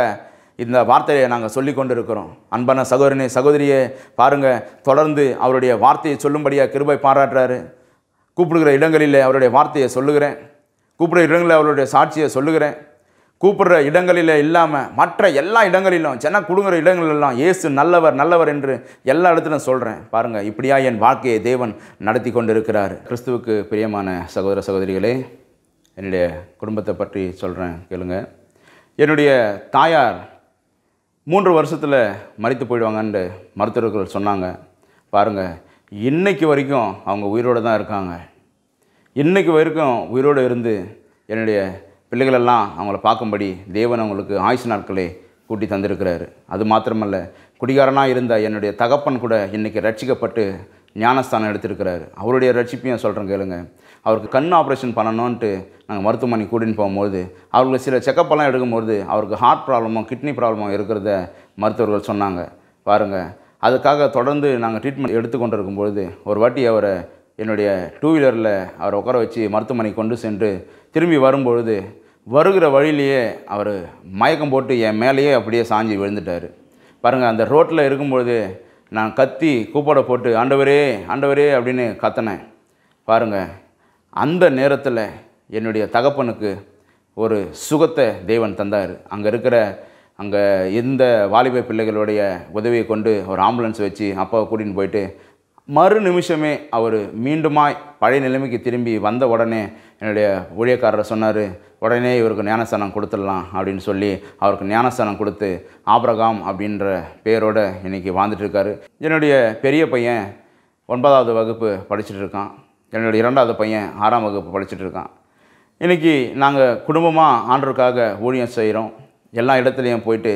இந்த வார்த்தையை நாங்கள் சொல்லி கொண்டு இருக்கிறோம். அன்பான சகோதரனே சகோதரியே, பாருங்கள், தொடர்ந்து அவருடைய வார்த்தையை சொல்லும்படியாக கிருபை பாராட்டுறாரு. கூப்பிடுகிற இடங்களில் அவருடைய வார்த்தையை சொல்லுகிறேன், கூப்பிடுற இடங்களில் அவருடைய சாட்சியை சொல்லுகிறேன். கூப்பிடுற இடங்களில் இல்லாமல் மற்ற எல்லா இடங்களிலும் கொடுங்குற இடங்களெல்லாம் இயேசு நல்லவர் நல்லவர் என்று எல்லா இடத்துலையும் சொல்கிறேன். பாருங்கள், இப்படியா என் வாழ்க்கையை தேவன் நடத்தி கொண்டு இருக்கிறார். கிறிஸ்துவுக்கு பிரியமான சகோதர சகோதரிகளே, என்னுடைய குடும்பத்தை பற்றி சொல்கிறேன் கேளுங்க. என்னுடைய தாயார் 3 வருஷத்தில் மரித்து போயிடுவாங்கன்னு மருத்துவர்கள் சொன்னாங்க. பாருங்கள், இன்றைக்கு வரைக்கும் அவங்க உயிரோடு தான் இருக்காங்க. இன்றைக்கு வரைக்கும் உயிரோடு இருந்து என்னுடைய பிள்ளைகளெல்லாம் அவங்கள பார்க்கும்படி தேவன் அவங்களுக்கு ஆயுசு நாட்களை கூட்டி தந்திருக்கிறாரு. அது மாத்திரமல்ல, குடிகாரனாக இருந்த என்னுடைய தகப்பன் கூட இன்றைக்கி ரட்சிக்கப்பட்டு ஞானஸ்தானம் எடுத்திருக்கிறாரு. அவருடைய ரட்சிப்பையும் சொல்கிறேன் கேளுங்க. அவருக்கு கண் ஆப்ரேஷன் பண்ணணுன்ட்டு நாங்கள் மருத்துவமனை கூட்டின்னு போகும்போது அவர்களுக்கு சில செக்கப்பெல்லாம் எடுக்கும்போது அவருக்கு ஹார்ட் ப்ராப்ளமோ கிட்னி ப்ராப்ளமோ இருக்கிறத மருத்துவர்கள் சொன்னாங்க. பாருங்கள், அதுக்காக தொடர்ந்து நாங்கள் ட்ரீட்மெண்ட் எடுத்துக்கொண்டு இருக்கும்பொழுது ஒரு வாட்டி அவரை என்னுடைய 2 வீலரில் அவரை உட்கார வச்சு மருத்துவமனை கொண்டு சென்று திரும்பி வரும்பொழுது வருகிற வழியிலேயே அவர் மயக்கம் போட்டு என் மேலேயே அப்படியே சாஞ்சி விழுந்துட்டார். பாருங்கள், அந்த ரோட்டில் இருக்கும்பொழுது நான் கத்தி கூப்பாட போட்டு ஆண்டவரே ஆண்டவரே அப்படின்னு கத்தினேன். பாருங்கள், அந்த நேரத்தில் என்னுடைய தகப்பனுக்கு ஒரு சுகத்தை தேவன் தந்தார். அங்கே இந்த வாலிப பிள்ளைகளுடைய உதவியை கொண்டு ஒரு ஆம்புலன்ஸ் வச்சு அப்பாவை கூட்டின்னு போயிட்டு மறு நிமிஷமே அவர் மீண்டுமாய் பழைய நிலைமைக்கு திரும்பி வந்த உடனே என்னுடைய ஊழியக்காரர் சொன்னார், உடனே இவருக்கு ஞானஸ்தானம் கொடுத்துடலாம் அப்படின்னு சொல்லி அவருக்கு ஞானஸ்தானம் கொடுத்து ஆபிரகாம் அப்படின்ற பேரோடு இன்றைக்கி வாழ்ந்துட்டுருக்காரு. என்னுடைய பெரிய பையன் 9வது வகுப்பு படிச்சுட்டு இருக்கான். என்னுடைய 2வது பையன் 6ஆம் வகுப்பு படிச்சுட்டு இருக்கான். இன்றைக்கி நாங்கள் குடும்பமாக ஆண்டவருக்காக ஊழியம் செய்கிறோம். எல்லா இடத்துலையும் போயிட்டு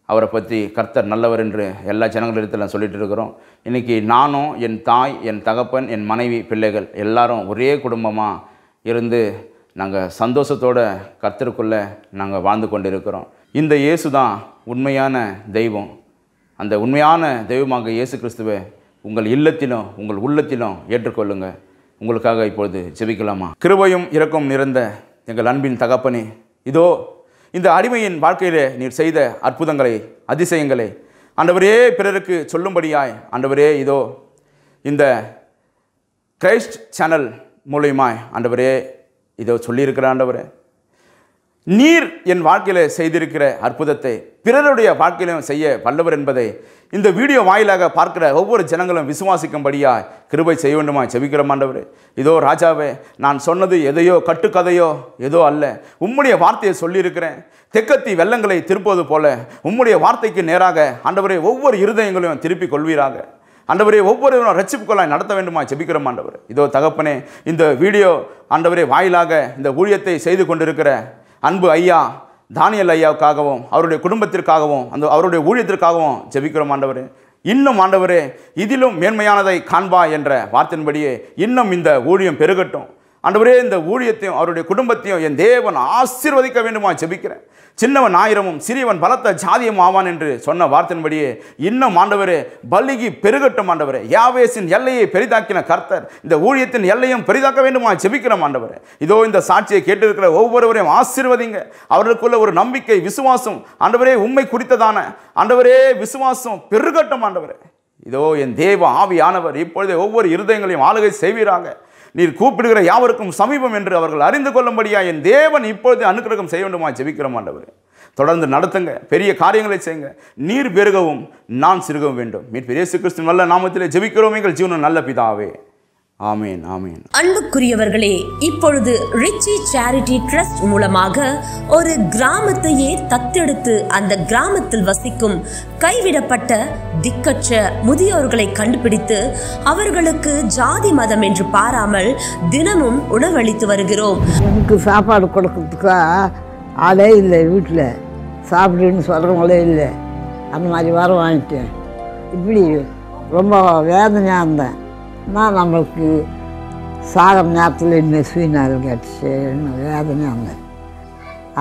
அவரை பற்றி கர்த்தர் நல்லவர் என்று எல்லா ஜனங்களிடத்தில் சொல்லிகிட்டு இருக்கிறோம். இன்றைக்கி நானும் என் தாய், என் தகப்பன், என் மனைவி, பிள்ளைகள் எல்லாரும் ஒரே குடும்பமாக இருந்து நாங்கள் சந்தோஷத்தோடு கர்த்தருக்குள்ளே நாங்கள் வாழ்ந்து கொண்டு இருக்கிறோம். இந்த இயேசு தான் உண்மையான தெய்வம். அந்த உண்மையான தெய்வமாக இயேசு கிறிஸ்துவை உங்கள் இல்லத்திலும் உங்கள் உள்ளத்திலும் ஏற்றுக்கொள்ளுங்கள். உங்களுக்காக இப்பொழுது ஜெபிக்கலாமா? கிருபையும் இரக்கம் நிறைந்த எங்கள் அன்பின் தகப்பனே, இதோ இந்த அடிமையின் வாழ்க்கையிலே நீர் செய்த அற்புதங்களை, அதிசயங்களை ஆண்டவரே பிறருக்கு சொல்லும்படியாய் ஆண்டவரே இதோ இந்த கிரைஸ்ட் சேனல் மூலியமாய் ஆண்டவரே இதோ சொல்லியிருக்கிற ஆண்டவரே, நீர் என் வாழ்க்கையில் செய்திருக்கிற அற்புதத்தை பிறருடைய வாழ்க்கையிலும் செய்ய வல்லவர் என்பதை இந்த வீடியோ வாயிலாக பார்க்கிற ஒவ்வொரு ஜனங்களும் விசுவாசிக்கும்படியாய் கிருபை செய்ய வேண்டுமா ஜெபிக்கிறோம் ஆண்டவரே. இதோ ராஜாவே, நான் சொன்னது எதையோ கட்டுக்கதையோ ஏதோ அல்ல, உம்முடைய வார்த்தையை சொல்லியிருக்கிறேன். தெக்கத்தி வெள்ளங்களை திருப்பது போல உம்முடைய வார்த்தைக்கு நேராக ஆண்டவரே ஒவ்வொரு இருதயங்களையும் திருப்பி கொள்வீராக. ஆண்டவரே ஒவ்வொருவரும் ரட்சிப்புக்களாய் நடத்த வேண்டுமா ஜெபிக்கிறோம் ஆண்டவரே. இதோ தகப்பனே, இந்த வீடியோ ஆண்டவரே வாயிலாக இந்த ஊழியத்தை செய்து கொண்டிருக்கிற அன்பு ஐயா தானியல் ஐயாவுக்காகவும் அவருடைய குடும்பத்திற்காகவும் அவருடைய ஊழியத்திற்காகவும் ஜெபிக்கிறோம் ஆண்டவரே. இன்னும் ஆண்டவரே இதிலும் மேன்மையானதை காண்பா என்ற வார்த்தையின்படியே இன்னும் இந்த ஊழியம் பெருகட்டும் ஆண்டவரே. இந்த ஊழியத்தையும் அவருடைய குடும்பத்தையும் என் தேவன் ஆசீர்வதிக்க வேண்டுமா ஜெபிக்கிறேன். சின்னவன் ஆயிரமும் சிறியவன் பலத்த ஜாதியும் ஆவான் என்று சொன்ன வார்த்தையின்படியே இன்னும் ஆண்டவரே பலிகி பெருகட்டும் ஆண்டவரே. யாவேசின் எல்லையை பெரிதாக்கின கர்த்தர் இந்த ஊழியத்தின் எல்லையும் பெரிதாக்க வேண்டுமா ஜெபிக்கிறோம் ஆண்டவரே. இதோ இந்த சாட்சியை கேட்டிருக்கிற ஒவ்வொருவரையும் ஆசீர்வதிங்க. அவர்களுக்குள்ள ஒரு நம்பிக்கை, விசுவாசம் ஆண்டவரே உம்மை குறித்ததான ஆண்டவரே விசுவாசம் பெருகட்டும் ஆண்டவரே. இதோ என் தேவ ஆவியானவர் இப்பொழுதே ஒவ்வொரு இருதயங்களையும் ஆளுகை செய்வீராக. நீர் கூப்பிடுகிற யாவருக்கும் சமீபம் என்று அவர்கள் அறிந்து கொள்ளும்படியா என் தேவன் இப்பொழுது அனுக்கிரகம் செய்ய வேண்டுமா ஜெபிக்கிறோம் ஆண்டவரே. தொடர்ந்து நடத்துங்க, பெரிய காரியங்களை செய்யுங்க. நீர் பெருகவும் நான் சிறுகவும் வேண்டும். மீட்பர் இயேசு கிறிஸ்துவின் நல்ல நாமத்திலே ஜெபிக்கிறோம் எங்கள் ஜீவனின் நல்ல பிதாவே. ஆமீன், ஆமீன். அன்புக்குரியவர்களே, இப்பொழுது ரிச்சி சேரிட்டி ட்ரஸ்ட் மூலமாக ஒரு கிராமத்தையே தத்தெடுத்து அந்த கிராமத்தில் வசிக்கும் கைவிடப்பட்ட திக்கற்ற முதியோர்களை கண்டுபிடித்து அவர்களுக்கு ஜாதி மதம் என்று பாராமல் தினமும் உணவளித்து வருகிறோம். எனக்கு சாப்பாடு கொடுக்கறதுக்கா ஆளே இல்லை, வீட்டில் சாப்பிடுன்னு சொல்கிறவங்களே இல்லை. அந்த மாதிரி வர வாங்கிட்டேன். இப்படி ரொம்ப வேதனையாக இருந்தேன். நான் நம்மளுக்கு சாகிற நேரத்தில் இன்னும் சுயநாள் கிடச்சின்னு வேதனையாக இருந்தேன்.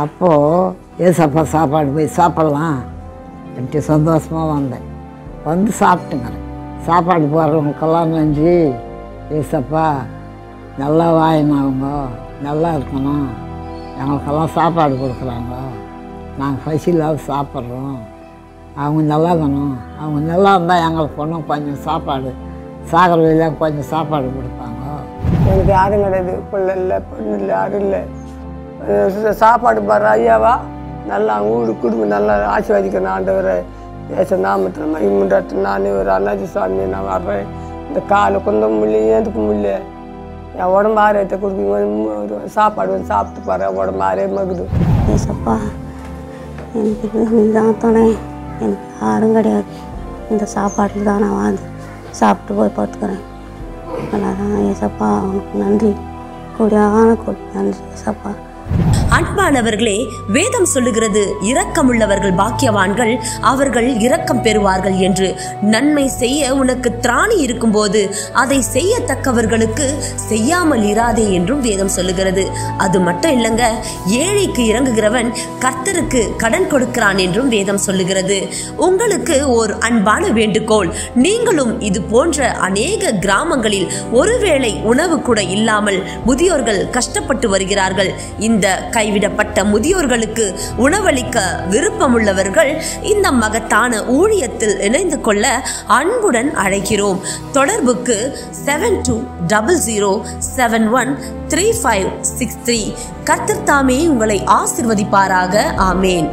அப்போது ஏசப்பா சாப்பாடு போய் சாப்பிட்லாம் அப்படின்ட்டு சந்தோஷமாக வந்தேன். வந்து சாப்பிட்டுங்கிறேன். சாப்பாடு போடுறவங்களுக்கெல்லாம் நன்றி ஏசப்பா, நல்லா வாயினவங்க நல்லா இருக்கணும், எங்களுக்கெல்லாம் சாப்பாடு கொடுக்குறாங்க, நாங்கள் பசியில்லாத சாப்பிட்றோம், அவங்க நல்லா இருக்கணும், அவங்க நல்லா இருந்தால் எங்களுக்கு ஒன்றும் கொஞ்சம் சாப்பாடு சாகர வழியாக கொஞ்சம் சாப்பாடு கொடுப்பாங்க. எனக்கு யாரும் கிடையாது, பிள்ளை இல்லை, பொண்ணு இல்லை, யாரும் இல்லை. சாப்பாடு பாரு ஐயாவா, நல்லா ஊடு குடும்பம் நல்லா ஆசீர்வதிக்கணும் ஆண்டவரை. ஏச நாமத்தில் மகிமுண்டாட்டு நான் ஒரு அண்ணாச்சி சாமி நான் வர்றேன். இந்த காலை கொஞ்சம் முடியல, ஏந்துக்க முடியல, என் உடம்பு ஆரோக்கியத்தை கொடுப்பீங்க. சாப்பாடு வந்து சாப்பிட்டு பாரு, உடம்பு ஆரோக்கியமாகுது. ஏசப்பா, எனக்கு இதுதான் துணை, எனக்கு யாரும் கிடையாது. இந்த சாப்பாட்டில் தான் நான் வாழ்ந்து சாப்பிட்டு போய் பார்த்துக்கிறேன். அதான் ஏசப்பா, அவனுக்கு நன்றி, கொடியான நன்றி ஏசப்பா. அன்பானவர்களே, வேதம் சொல்லுகிறது, இரக்கமுள்ளவர்கள் பாக்கியவான்கள், அவர்கள் இரக்கம் பெறுவார்கள் என்று. நன்மை செய்ய உனக்கு திராணி இருக்கும்போது அதை செய்யத்தக்கவர்களுக்கு செய்யாமல் இராதே என்றும் வேதம் சொல்லுகிறது. அது மட்டும் இல்லைங்க, ஏழைக்கு இறங்குகிறவன் கர்த்தருக்கு கடன் கொடுக்கிறான் என்றும் வேதம் சொல்லுகிறது. உங்களுக்கு ஒரு அன்பான வேண்டுகோள், நீங்களும் இது போன்ற அநேக கிராமங்களில் ஒருவேளை உணவு கூட இல்லாமல் முதியோர்கள் கஷ்டப்பட்டு வருகிறார்கள். இந்த கைவிடப்பட்ட முதியோர்களுக்கு உணவளிக்க விருப்பமுள்ளவர்கள் இந்த மகத்தான ஊழியத்தில் இணைந்து கொள்ள அன்புடன் அழைக்கிறோம். தொடர்புக்கு 7200713563. கர்த்தர் தாமே உங்களை ஆசீர்வதிப்பாராக. ஆமேன்.